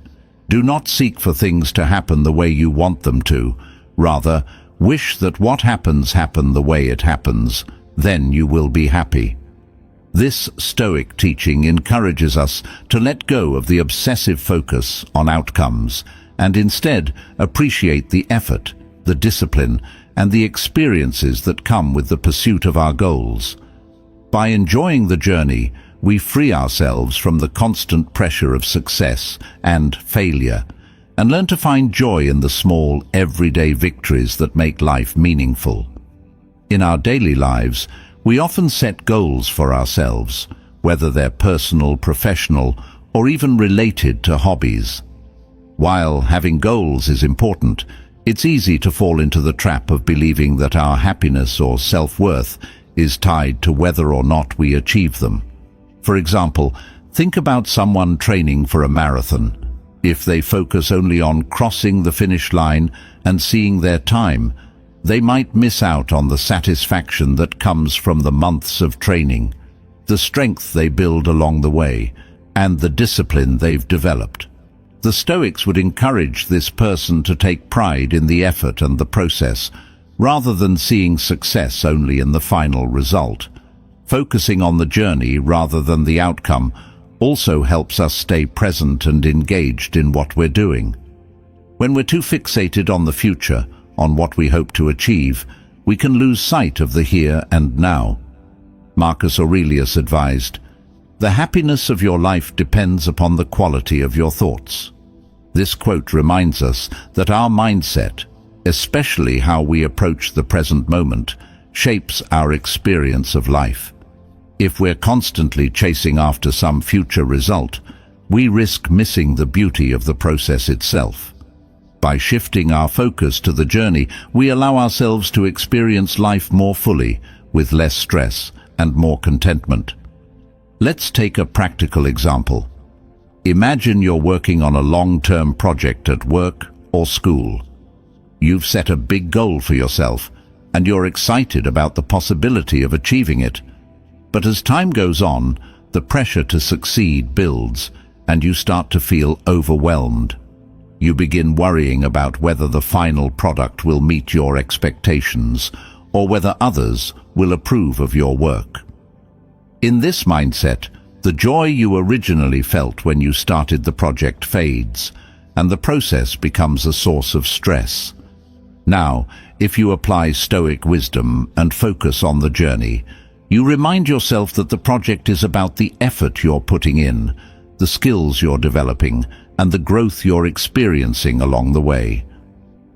"Do not seek for things to happen the way you want them to. Rather, wish that what happens happen the way it happens. Then you will be happy." This Stoic teaching encourages us to let go of the obsessive focus on outcomes and instead appreciate the effort, the discipline, and the experiences that come with the pursuit of our goals. By enjoying the journey, we free ourselves from the constant pressure of success and failure, and learn to find joy in the small, everyday victories that make life meaningful. In our daily lives, we often set goals for ourselves, whether they're personal, professional, or even related to hobbies. While having goals is important, it's easy to fall into the trap of believing that our happiness or self-worth is tied to whether or not we achieve them. For example, think about someone training for a marathon. If they focus only on crossing the finish line and seeing their time, they might miss out on the satisfaction that comes from the months of training, the strength they build along the way, and the discipline they've developed. The Stoics would encourage this person to take pride in the effort and the process, rather than seeing success only in the final result. Focusing on the journey rather than the outcome also helps us stay present and engaged in what we're doing. When we're too fixated on the future, on what we hope to achieve, we can lose sight of the here and now. Marcus Aurelius advised, "The happiness of your life depends upon the quality of your thoughts." This quote reminds us that our mindset, especially how we approach the present moment, shapes our experience of life. If we're constantly chasing after some future result, we risk missing the beauty of the process itself. By shifting our focus to the journey, we allow ourselves to experience life more fully, with less stress and more contentment. Let's take a practical example. Imagine you're working on a long-term project at work or school. You've set a big goal for yourself, and you're excited about the possibility of achieving it. But as time goes on, the pressure to succeed builds, and you start to feel overwhelmed. You begin worrying about whether the final product will meet your expectations, or whether others will approve of your work. In this mindset, the joy you originally felt when you started the project fades, and the process becomes a source of stress. Now, if you apply Stoic wisdom and focus on the journey, you remind yourself that the project is about the effort you're putting in, the skills you're developing, and the growth you're experiencing along the way.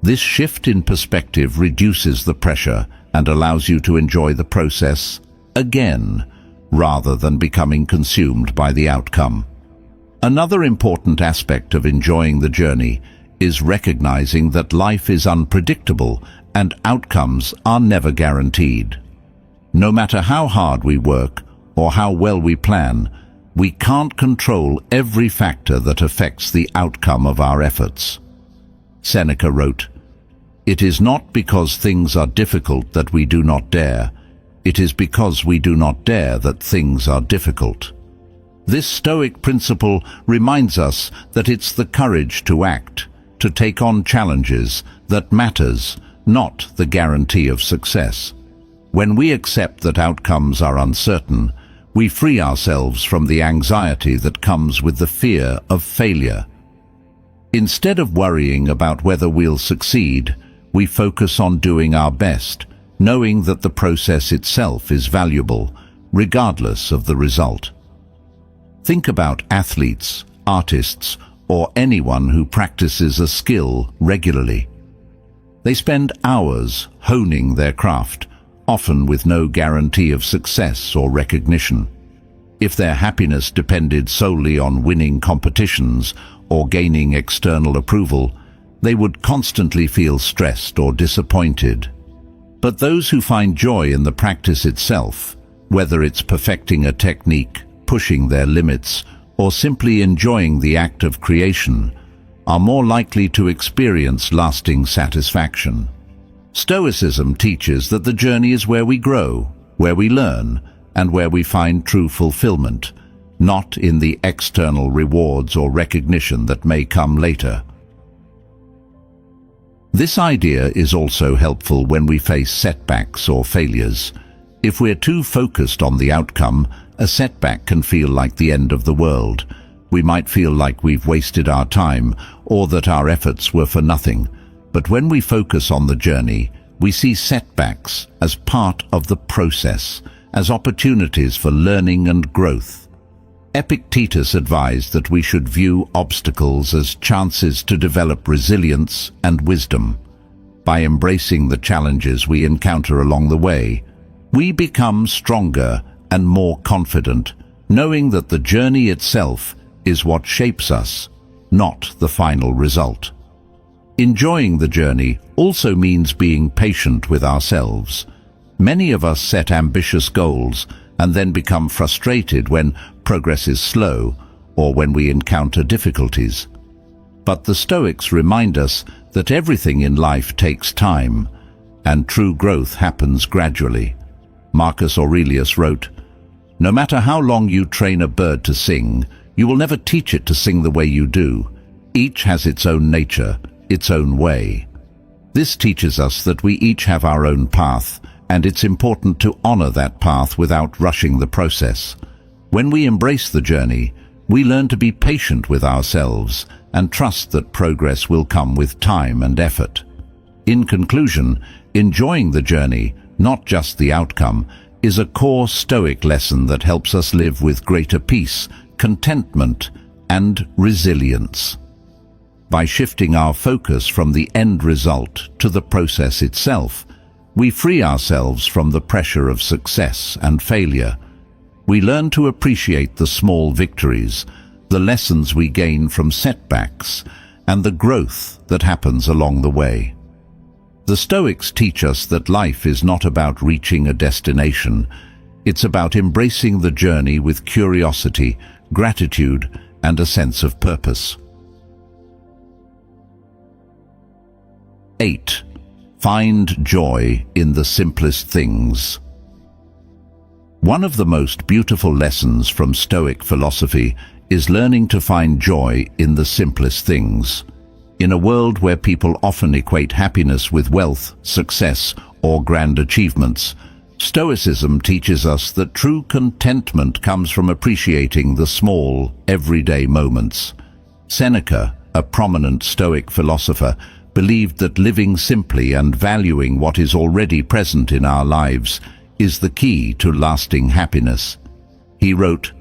This shift in perspective reduces the pressure and allows you to enjoy the process again, rather than becoming consumed by the outcome. Another important aspect of enjoying the journey is recognizing that life is unpredictable and outcomes are never guaranteed. No matter how hard we work or how well we plan, we can't control every factor that affects the outcome of our efforts. Seneca wrote, "It is not because things are difficult that we do not dare. It is because we do not dare that things are difficult." This Stoic principle reminds us that it's the courage to act, to take on challenges, that matters, not the guarantee of success. When we accept that outcomes are uncertain, We free ourselves from the anxiety that comes with the fear of failure. Instead of worrying about whether we'll succeed, we focus on doing our best, knowing that the process itself is valuable, regardless of the result. Think about athletes, artists, or anyone who practices a skill regularly. They spend hours honing their craft, often with no guarantee of success or recognition. If their happiness depended solely on winning competitions or gaining external approval, they would constantly feel stressed or disappointed. But those who find joy in the practice itself, whether it's perfecting a technique, pushing their limits, or simply enjoying the act of creation, are more likely to experience lasting satisfaction. Stoicism teaches that the journey is where we grow, where we learn, and where we find true fulfillment, not in the external rewards or recognition that may come later. This idea is also helpful when we face setbacks or failures. If we're too focused on the outcome, a setback can feel like the end of the world. We might feel like we've wasted our time or that our efforts were for nothing. But when we focus on the journey, we see setbacks as part of the process, as opportunities for learning and growth. Epictetus advised that we should view obstacles as chances to develop resilience and wisdom. By embracing the challenges we encounter along the way, we become stronger and more confident, knowing that the journey itself is what shapes us, not the final result. Enjoying the journey also means being patient with ourselves. Many of us set ambitious goals and then become frustrated when progress is slow or when we encounter difficulties. But the Stoics remind us that everything in life takes time, and true growth happens gradually. Marcus Aurelius wrote, "No matter how long you train a bird to sing, you will never teach it to sing the way you do. Each has its own nature, its own way." This teaches us that we each have our own path, and it's important to honor that path without rushing the process. When we embrace the journey, we learn to be patient with ourselves and trust that progress will come with time and effort. In conclusion, enjoying the journey, not just the outcome, is a core Stoic lesson that helps us live with greater peace, contentment, and resilience. By shifting our focus from the end result to the process itself, we free ourselves from the pressure of success and failure. We learn to appreciate the small victories, the lessons we gain from setbacks, and the growth that happens along the way. The Stoics teach us that life is not about reaching a destination. It's about embracing the journey with curiosity, gratitude, and a sense of purpose. 8. Find joy in the simplest things. One of the most beautiful lessons from Stoic philosophy is learning to find joy in the simplest things. In a world where people often equate happiness with wealth, success, or grand achievements, Stoicism teaches us that true contentment comes from appreciating the small, everyday moments. Seneca, a prominent Stoic philosopher, believed that living simply and valuing what is already present in our lives is the key to lasting happiness. He wrote,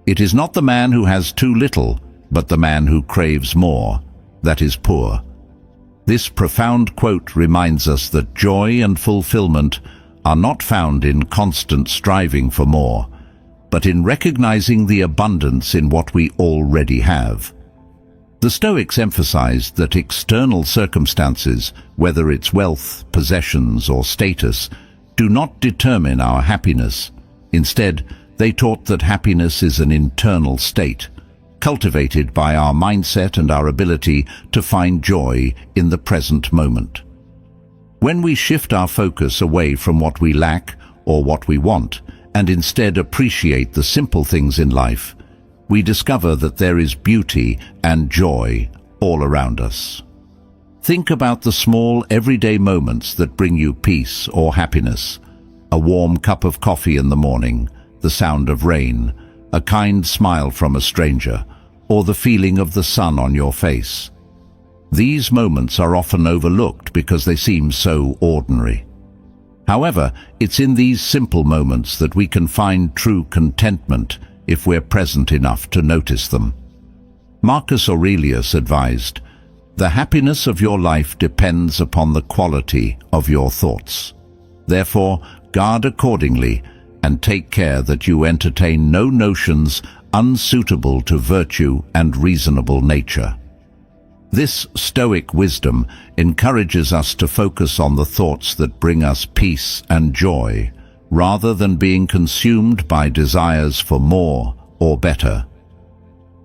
"It is not the man who has too little, but the man who craves more, that is poor." This profound quote reminds us that joy and fulfillment are not found in constant striving for more, but in recognizing the abundance in what we already have. The Stoics emphasized that external circumstances, whether it's wealth, possessions, or status, do not determine our happiness. Instead, they taught that happiness is an internal state, cultivated by our mindset and our ability to find joy in the present moment. When we shift our focus away from what we lack or what we want, and instead appreciate the simple things in life, we discover that there is beauty and joy all around us. Think about the small, everyday moments that bring you peace or happiness. A warm cup of coffee in the morning, the sound of rain, a kind smile from a stranger, or the feeling of the sun on your face. These moments are often overlooked because they seem so ordinary. However, it's in these simple moments that we can find true contentment if we're present enough to notice them. Marcus Aurelius advised, "The happiness of your life depends upon the quality of your thoughts. Therefore, guard accordingly and take care that you entertain no notions unsuitable to virtue and reasonable nature." This Stoic wisdom encourages us to focus on the thoughts that bring us peace and joy, rather than being consumed by desires for more or better.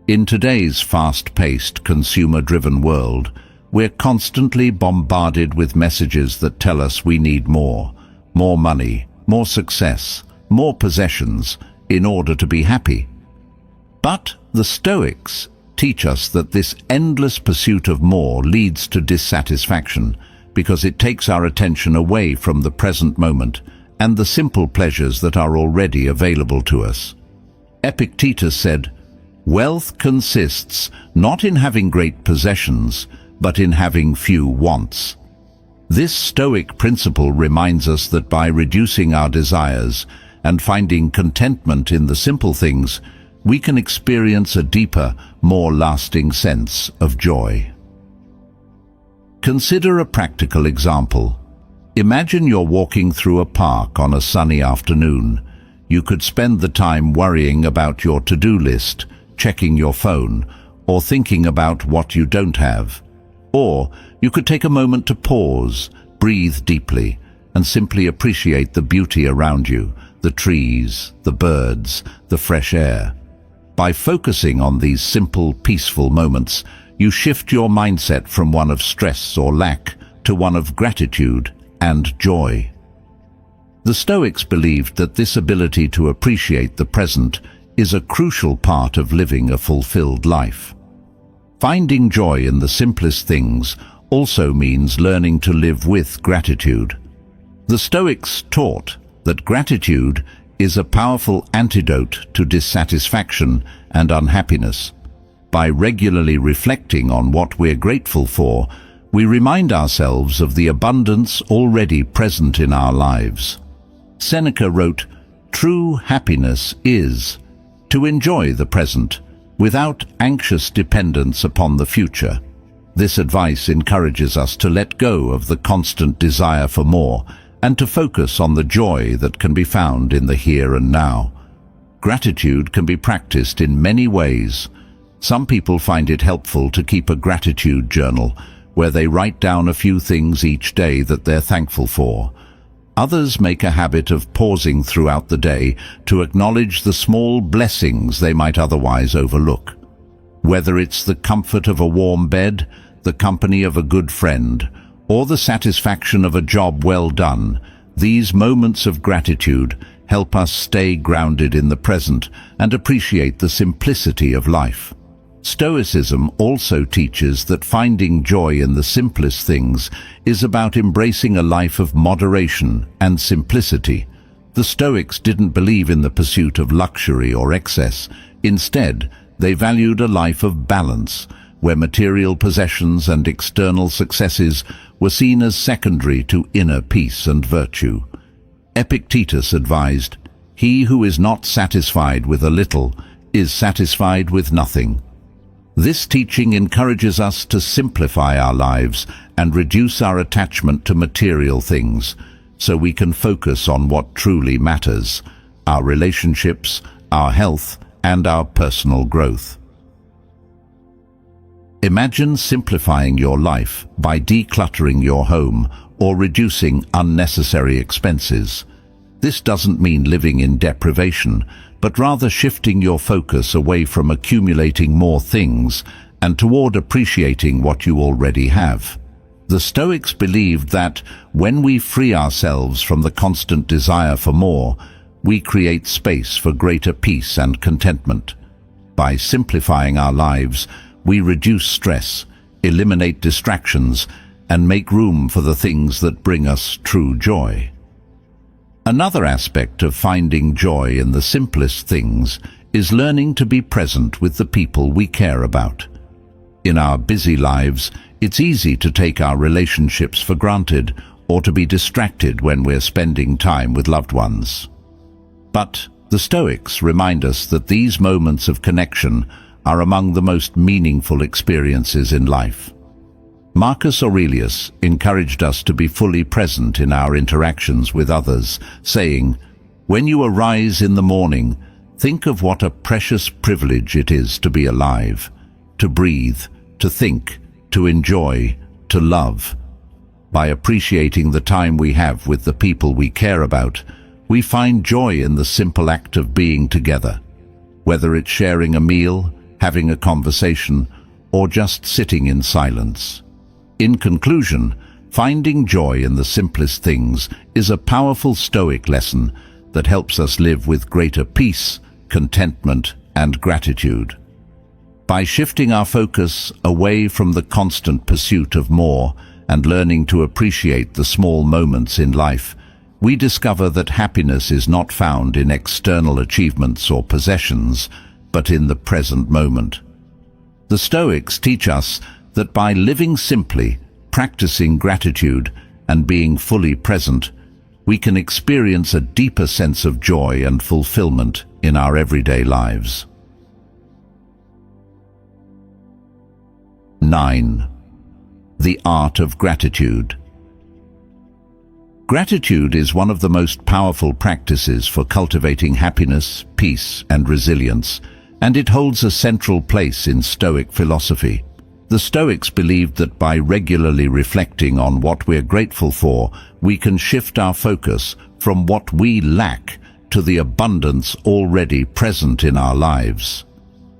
In today's fast-paced, consumer-driven world, we're constantly bombarded with messages that tell us we need more money, more success, more possessions in order to be happy. But the Stoics teach us that this endless pursuit of more leads to dissatisfaction because it takes our attention away from the present moment and the simple pleasures that are already available to us. Epictetus said, "Wealth consists not in having great possessions, but in having few wants." This Stoic principle reminds us that by reducing our desires and finding contentment in the simple things, we can experience a deeper, more lasting sense of joy. Consider a practical example. Imagine you're walking through a park on a sunny afternoon. You could spend the time worrying about your to-do list, checking your phone, or thinking about what you don't have. Or you could take a moment to pause, breathe deeply, and simply appreciate the beauty around you, the trees, the birds, the fresh air. By focusing on these simple, peaceful moments, you shift your mindset from one of stress or lack to one of gratitude and joy. The Stoics believed that this ability to appreciate the present is a crucial part of living a fulfilled life. Finding joy in the simplest things also means learning to live with gratitude. The Stoics taught that gratitude is a powerful antidote to dissatisfaction and unhappiness. By regularly reflecting on what we're grateful for, we remind ourselves of the abundance already present in our lives. Seneca wrote, "True happiness is to enjoy the present without anxious dependence upon the future." This advice encourages us to let go of the constant desire for more and to focus on the joy that can be found in the here and now. Gratitude can be practiced in many ways. Some people find it helpful to keep a gratitude journal where they write down a few things each day that they're thankful for. Others make a habit of pausing throughout the day to acknowledge the small blessings they might otherwise overlook. Whether it's the comfort of a warm bed, the company of a good friend, or the satisfaction of a job well done, these moments of gratitude help us stay grounded in the present and appreciate the simplicity of life. Stoicism also teaches that finding joy in the simplest things is about embracing a life of moderation and simplicity. The Stoics didn't believe in the pursuit of luxury or excess. Instead, they valued a life of balance, where material possessions and external successes were seen as secondary to inner peace and virtue. Epictetus advised, "He who is not satisfied with a little is satisfied with nothing." This teaching encourages us to simplify our lives and reduce our attachment to material things, so we can focus on what truly matters: our relationships, our health, and our personal growth. Imagine simplifying your life by decluttering your home or reducing unnecessary expenses. This doesn't mean living in deprivation, but rather shifting your focus away from accumulating more things and toward appreciating what you already have. The Stoics believed that when we free ourselves from the constant desire for more, we create space for greater peace and contentment. By simplifying our lives, we reduce stress, eliminate distractions, and make room for the things that bring us true joy. Another aspect of finding joy in the simplest things is learning to be present with the people we care about. In our busy lives, it's easy to take our relationships for granted or to be distracted when we're spending time with loved ones. But the Stoics remind us that these moments of connection are among the most meaningful experiences in life. Marcus Aurelius encouraged us to be fully present in our interactions with others, saying, "When you arise in the morning, think of what a precious privilege it is to be alive, to breathe, to think, to enjoy, to love." By appreciating the time we have with the people we care about, we find joy in the simple act of being together. Whether it's sharing a meal, having a conversation, or just sitting in silence. In conclusion, finding joy in the simplest things is a powerful Stoic lesson that helps us live with greater peace, contentment, and gratitude. By shifting our focus away from the constant pursuit of more and learning to appreciate the small moments in life, we discover that happiness is not found in external achievements or possessions, but in the present moment. The Stoics teach us that by living simply, practicing gratitude, and being fully present, we can experience a deeper sense of joy and fulfillment in our everyday lives. 9. The art of gratitude. Gratitude is one of the most powerful practices for cultivating happiness, peace, and resilience, and it holds a central place in Stoic philosophy. The Stoics believed that by regularly reflecting on what we're grateful for, we can shift our focus from what we lack to the abundance already present in our lives.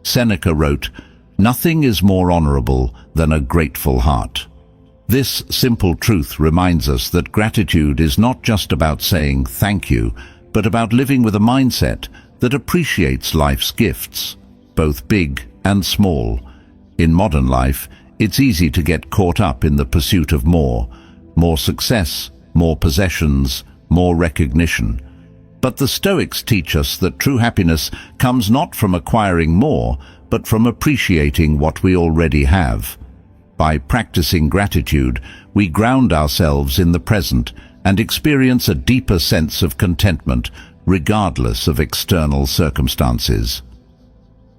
Seneca wrote, "Nothing is more honorable than a grateful heart." This simple truth reminds us that gratitude is not just about saying thank you, but about living with a mindset that appreciates life's gifts, both big and small. In modern life, it's easy to get caught up in the pursuit of more success, more possessions, more recognition. But the Stoics teach us that true happiness comes not from acquiring more, but from appreciating what we already have. By practicing gratitude, we ground ourselves in the present and experience a deeper sense of contentment, regardless of external circumstances.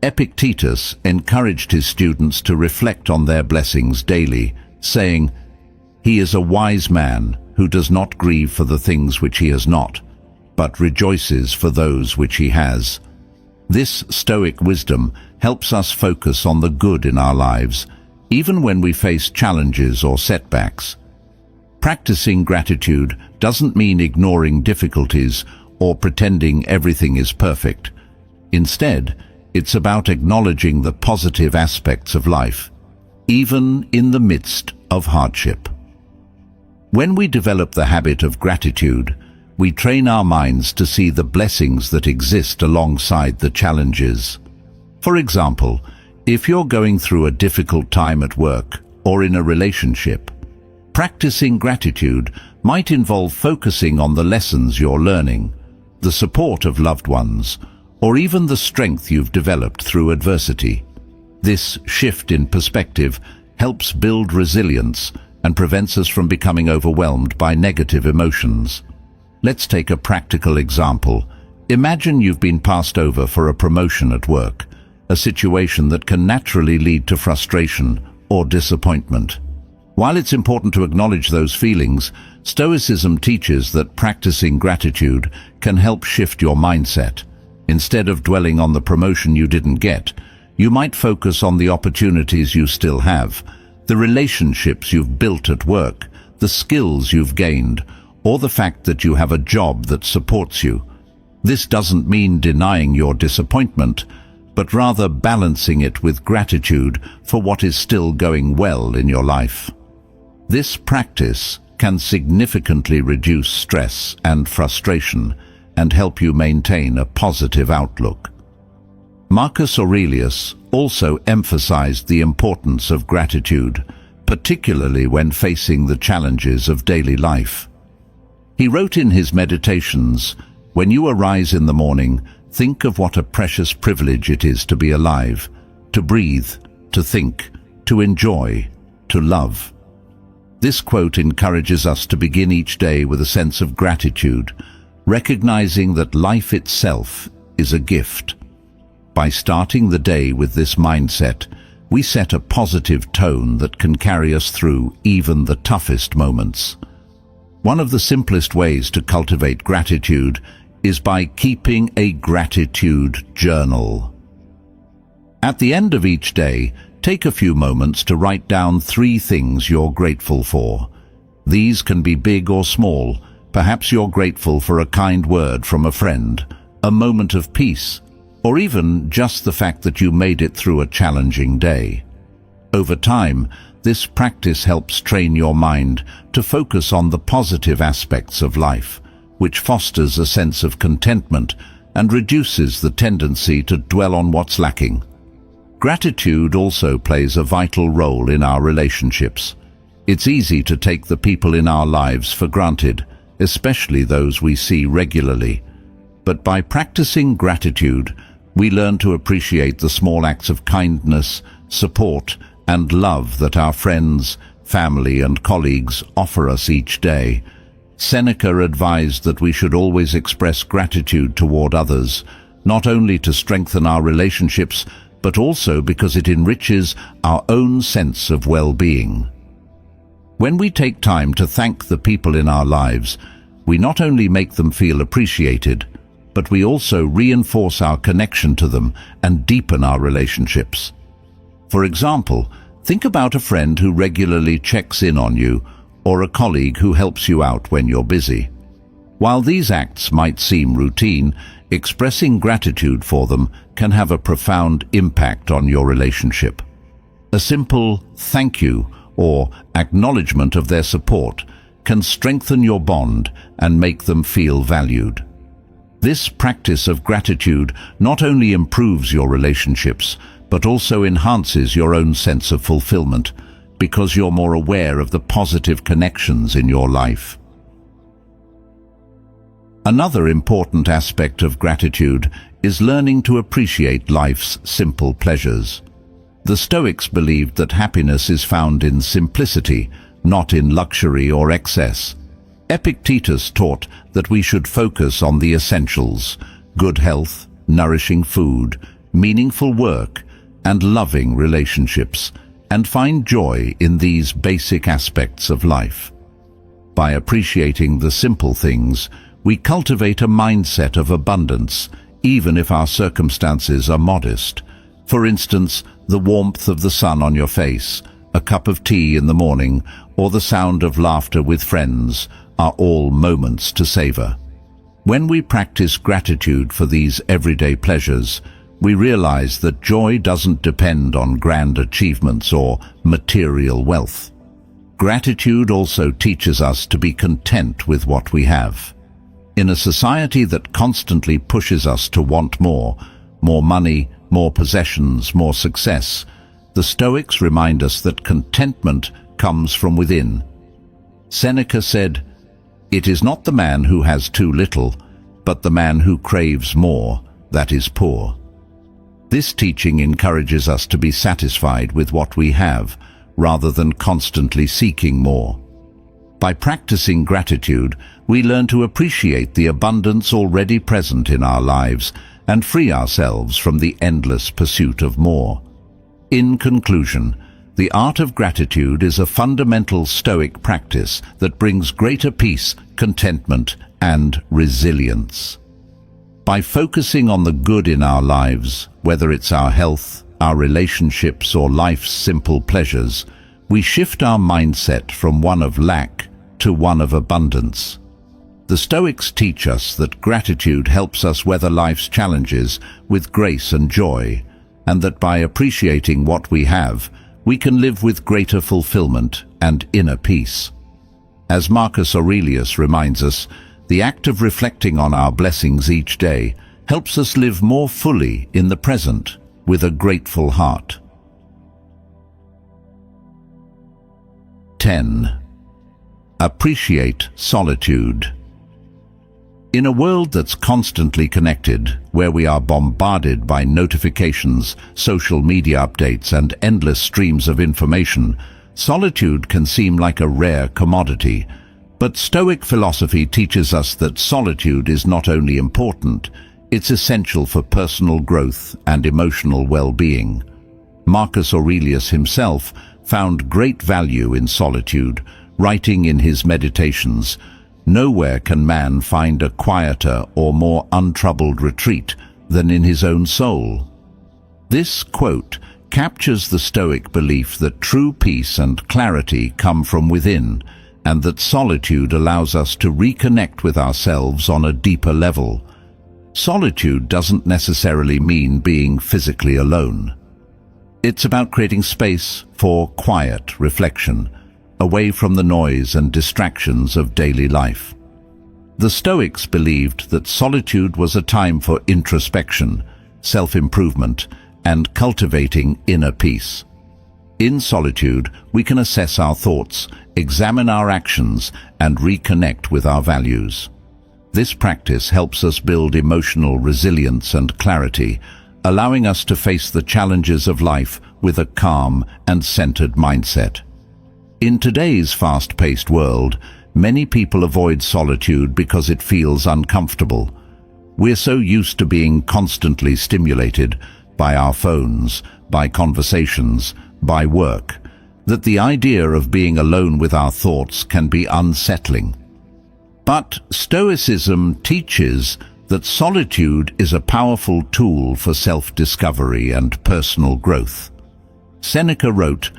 Epictetus encouraged his students to reflect on their blessings daily, saying, "He is a wise man who does not grieve for the things which he has not, but rejoices for those which he has." This Stoic wisdom helps us focus on the good in our lives, even when we face challenges or setbacks. Practicing gratitude doesn't mean ignoring difficulties or pretending everything is perfect. Instead, it's about acknowledging the positive aspects of life, even in the midst of hardship. When we develop the habit of gratitude, we train our minds to see the blessings that exist alongside the challenges. For example, if you're going through a difficult time at work or in a relationship, practicing gratitude might involve focusing on the lessons you're learning, the support of loved ones, or even the strength you've developed through adversity. This shift in perspective helps build resilience and prevents us from becoming overwhelmed by negative emotions. Let's take a practical example. Imagine you've been passed over for a promotion at work, a situation that can naturally lead to frustration or disappointment. While it's important to acknowledge those feelings, Stoicism teaches that practicing gratitude can help shift your mindset. Instead of dwelling on the promotion you didn't get, you might focus on the opportunities you still have, the relationships you've built at work, the skills you've gained, or the fact that you have a job that supports you. This doesn't mean denying your disappointment, but rather balancing it with gratitude for what is still going well in your life. This practice can significantly reduce stress and frustration and help you maintain a positive outlook. Marcus Aurelius also emphasized the importance of gratitude, particularly when facing the challenges of daily life. He wrote in his meditations, "When you arise in the morning, think of what a precious privilege it is to be alive, to breathe, to think, to enjoy, to love." This quote encourages us to begin each day with a sense of gratitude, recognizing that life itself is a gift. By starting the day with this mindset, we set a positive tone that can carry us through even the toughest moments. One of the simplest ways to cultivate gratitude is by keeping a gratitude journal. At the end of each day, take a few moments to write down 3 things you're grateful for. These can be big or small. Perhaps you're grateful for a kind word from a friend, a moment of peace, or even just the fact that you made it through a challenging day. Over time, this practice helps train your mind to focus on the positive aspects of life, which fosters a sense of contentment and reduces the tendency to dwell on what's lacking. Gratitude also plays a vital role in our relationships. It's easy to take the people in our lives for granted, especially those we see regularly. But by practicing gratitude, we learn to appreciate the small acts of kindness, support, and love that our friends, family, and colleagues offer us each day. Seneca advised that we should always express gratitude toward others, not only to strengthen our relationships, but also because it enriches our own sense of well-being. When we take time to thank the people in our lives, we not only make them feel appreciated, but we also reinforce our connection to them and deepen our relationships. For example, think about a friend who regularly checks in on you, or a colleague who helps you out when you're busy. While these acts might seem routine, expressing gratitude for them can have a profound impact on your relationship. A simple thank you or acknowledgement of their support can strengthen your bond and make them feel valued. This practice of gratitude not only improves your relationships, but also enhances your own sense of fulfillment, because you're more aware of the positive connections in your life. Another important aspect of gratitude is learning to appreciate life's simple pleasures. The Stoics believed that happiness is found in simplicity, not in luxury or excess. Epictetus taught that we should focus on the essentials: good health, nourishing food, meaningful work, and loving relationships, and find joy in these basic aspects of life. By appreciating the simple things, we cultivate a mindset of abundance, even if our circumstances are modest. For instance, the warmth of the sun on your face, a cup of tea in the morning, or the sound of laughter with friends are all moments to savor. When we practice gratitude for these everyday pleasures, we realize that joy doesn't depend on grand achievements or material wealth. Gratitude also teaches us to be content with what we have. In a society that constantly pushes us to want more money, more possessions, more success, the Stoics remind us that contentment comes from within. Seneca said, "It is not the man who has too little, but the man who craves more that is poor." This teaching encourages us to be satisfied with what we have, rather than constantly seeking more. By practicing gratitude, we learn to appreciate the abundance already present in our lives and free ourselves from the endless pursuit of more. In conclusion, the art of gratitude is a fundamental Stoic practice that brings greater peace, contentment, and resilience. By focusing on the good in our lives, whether it's our health, our relationships, or life's simple pleasures, we shift our mindset from one of lack to one of abundance. The Stoics teach us that gratitude helps us weather life's challenges with grace and joy, and that by appreciating what we have, we can live with greater fulfillment and inner peace. As Marcus Aurelius reminds us, the act of reflecting on our blessings each day helps us live more fully in the present with a grateful heart. 10. Appreciate solitude. In a world that's constantly connected, where we are bombarded by notifications, social media updates, and endless streams of information, solitude can seem like a rare commodity. But Stoic philosophy teaches us that solitude is not only important, it's essential for personal growth and emotional well-being. Marcus Aurelius himself found great value in solitude, writing in his Meditations, "Nowhere can man find a quieter or more untroubled retreat than in his own soul." This quote captures the Stoic belief that true peace and clarity come from within, and that solitude allows us to reconnect with ourselves on a deeper level. Solitude doesn't necessarily mean being physically alone. It's about creating space for quiet reflection, away from the noise and distractions of daily life. The Stoics believed that solitude was a time for introspection, self-improvement, and cultivating inner peace. In solitude, we can assess our thoughts, examine our actions, and reconnect with our values. This practice helps us build emotional resilience and clarity, allowing us to face the challenges of life with a calm and centered mindset. In today's fast-paced world, many people avoid solitude because it feels uncomfortable. We're so used to being constantly stimulated by our phones, by conversations, by work, that the idea of being alone with our thoughts can be unsettling. But Stoicism teaches that solitude is a powerful tool for self-discovery and personal growth. Seneca wrote,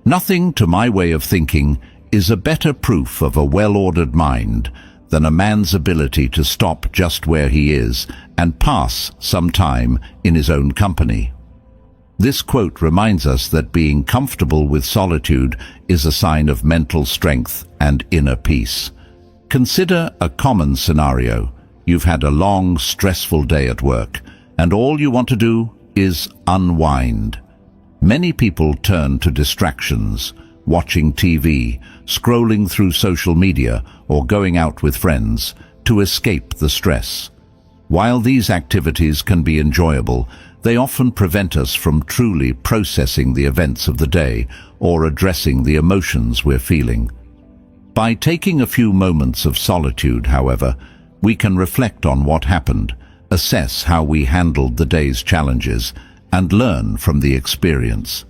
"Nothing, to my way of thinking, is a better proof of a well-ordered mind than a man's ability to stop just where he is and pass some time in his own company." This quote reminds us that being comfortable with solitude is a sign of mental strength and inner peace. Consider a common scenario. You've had a long, stressful day at work, and all you want to do is unwind. Many people turn to distractions, watching TV, scrolling through social media, or going out with friends, to escape the stress. While these activities can be enjoyable, they often prevent us from truly processing the events of the day or addressing the emotions we're feeling. By taking a few moments of solitude, however, we can reflect on what happened, assess how we handled the day's challenges, and learn from the experience.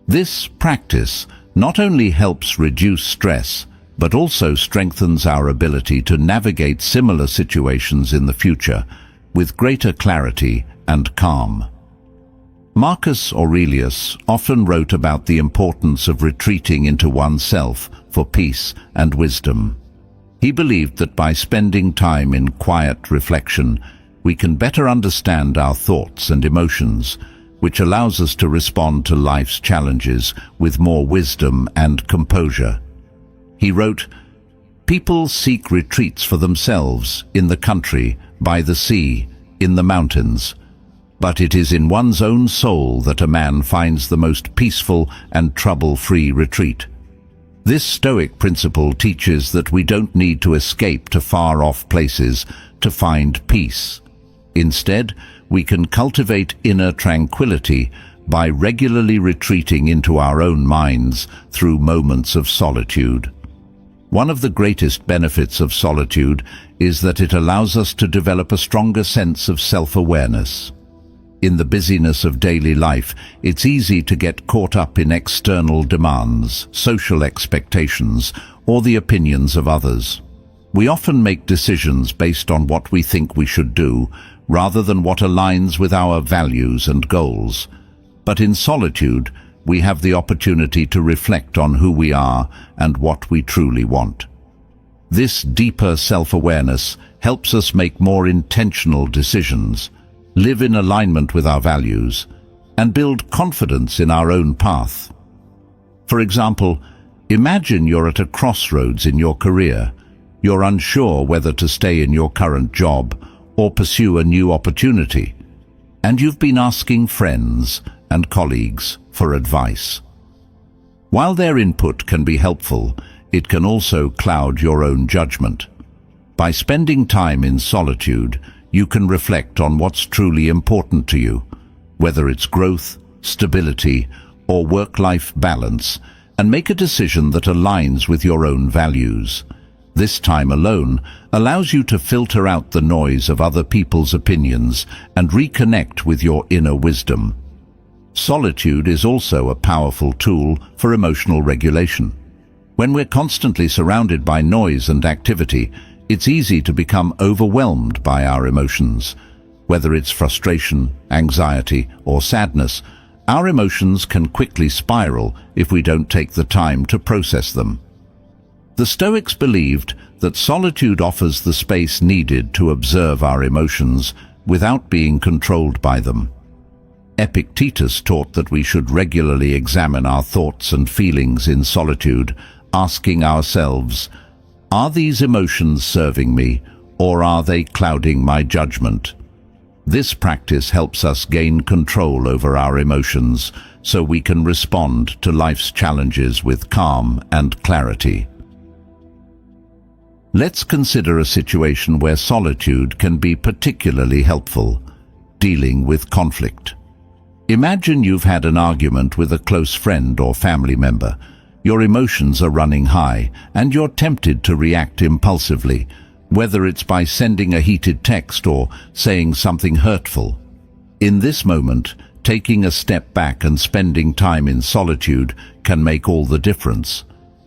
This practice not only helps reduce stress, but also strengthens our ability to navigate similar situations in the future with greater clarity and calm. Marcus Aurelius often wrote about the importance of retreating into oneself for peace and wisdom. He believed that by spending time in quiet reflection, we can better understand our thoughts and emotions, which allows us to respond to life's challenges with more wisdom and composure. He wrote, "People seek retreats for themselves in the country, by the sea, in the mountains. But it is in one's own soul that a man finds the most peaceful and trouble-free retreat." This Stoic principle teaches that we don't need to escape to far-off places to find peace. Instead, we can cultivate inner tranquility by regularly retreating into our own minds through moments of solitude. One of the greatest benefits of solitude is that it allows us to develop a stronger sense of self-awareness. In the busyness of daily life, it's easy to get caught up in external demands, social expectations, or the opinions of others. We often make decisions based on what we think we should do, rather than what aligns with our values and goals. But in solitude, we have the opportunity to reflect on who we are and what we truly want. This deeper self-awareness helps us make more intentional decisions, live in alignment with our values, and build confidence in our own path. For example, imagine you're at a crossroads in your career. You're unsure whether to stay in your current job or pursue a new opportunity, and you've been asking friends and colleagues for advice. While their input can be helpful, it can also cloud your own judgment. By spending time in solitude, you can reflect on what's truly important to you, whether it's growth, stability, or work-life balance, and make a decision that aligns with your own values. This time alone allows you to filter out the noise of other people's opinions and reconnect with your inner wisdom. Solitude is also a powerful tool for emotional regulation. When we're constantly surrounded by noise and activity, it's easy to become overwhelmed by our emotions. Whether it's frustration, anxiety, or sadness, our emotions can quickly spiral if we don't take the time to process them. The Stoics believed that solitude offers the space needed to observe our emotions without being controlled by them. Epictetus taught that we should regularly examine our thoughts and feelings in solitude, asking ourselves, are these emotions serving me, or are they clouding my judgment? This practice helps us gain control over our emotions so we can respond to life's challenges with calm and clarity. Let's consider a situation where solitude can be particularly helpful: dealing with conflict. Imagine you've had an argument with a close friend or family member. Your emotions are running high, and you're tempted to react impulsively, whether it's by sending a heated text or saying something hurtful. In this moment, taking a step back and spending time in solitude can make all the difference.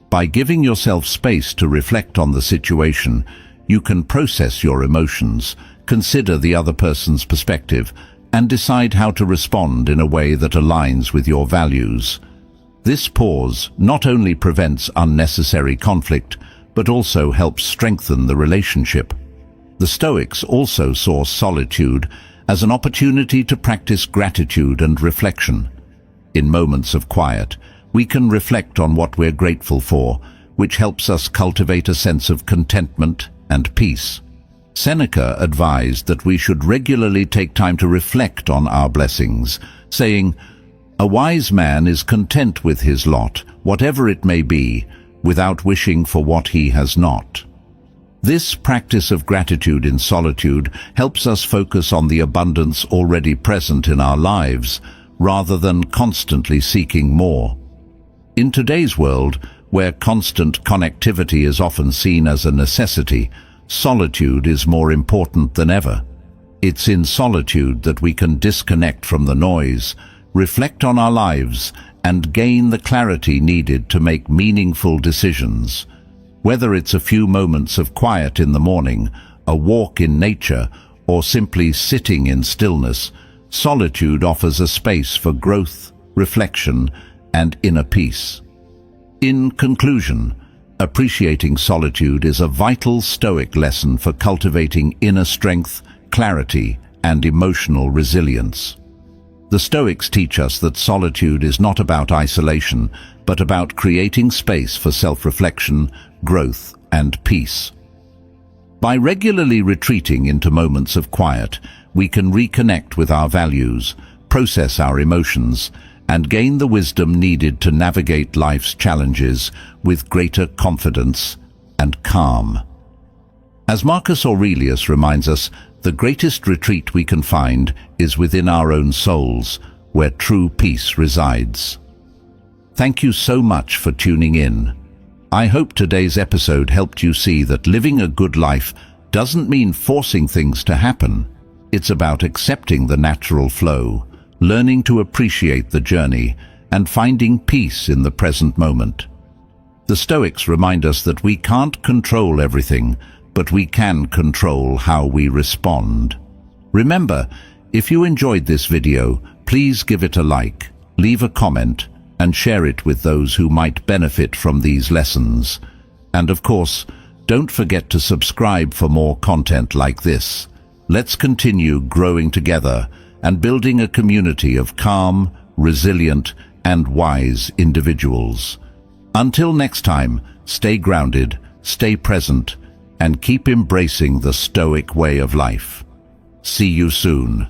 By giving yourself space to reflect on the situation, you can process your emotions, consider the other person's perspective, and decide how to respond in a way that aligns with your values. This pause not only prevents unnecessary conflict, but also helps strengthen the relationship. The Stoics also saw solitude as an opportunity to practice gratitude and reflection. In moments of quiet, we can reflect on what we're grateful for, which helps us cultivate a sense of contentment and peace. Seneca advised that we should regularly take time to reflect on our blessings, saying, "A wise man is content with his lot, whatever it may be, without wishing for what he has not." This practice of gratitude in solitude helps us focus on the abundance already present in our lives, rather than constantly seeking more. In today's world, where constant connectivity is often seen as a necessity, solitude is more important than ever. It's in solitude that we can disconnect from the noise, reflect on our lives, and gain the clarity needed to make meaningful decisions. Whether it's a few moments of quiet in the morning, a walk in nature, or simply sitting in stillness, solitude offers a space for growth, reflection, and inner peace. In conclusion, appreciating solitude is a vital Stoic lesson for cultivating inner strength, clarity, and emotional resilience. The Stoics teach us that solitude is not about isolation, but about creating space for self-reflection, growth, and peace. By regularly retreating into moments of quiet, we can reconnect with our values, process our emotions, and gain the wisdom needed to navigate life's challenges with greater confidence and calm. As Marcus Aurelius reminds us, the greatest retreat we can find is within our own souls, where true peace resides. Thank you so much for tuning in. I hope today's episode helped you see that living a good life doesn't mean forcing things to happen. It's about accepting the natural flow, learning to appreciate the journey, and finding peace in the present moment. The Stoics remind us that we can't control everything, but we can control how we respond. Remember, if you enjoyed this video, please give it a like, leave a comment, and share it with those who might benefit from these lessons. And of course, don't forget to subscribe for more content like this. Let's continue growing together and building a community of calm, resilient, and wise individuals. Until next time, stay grounded, stay present, and keep embracing the Stoic way of life. See you soon.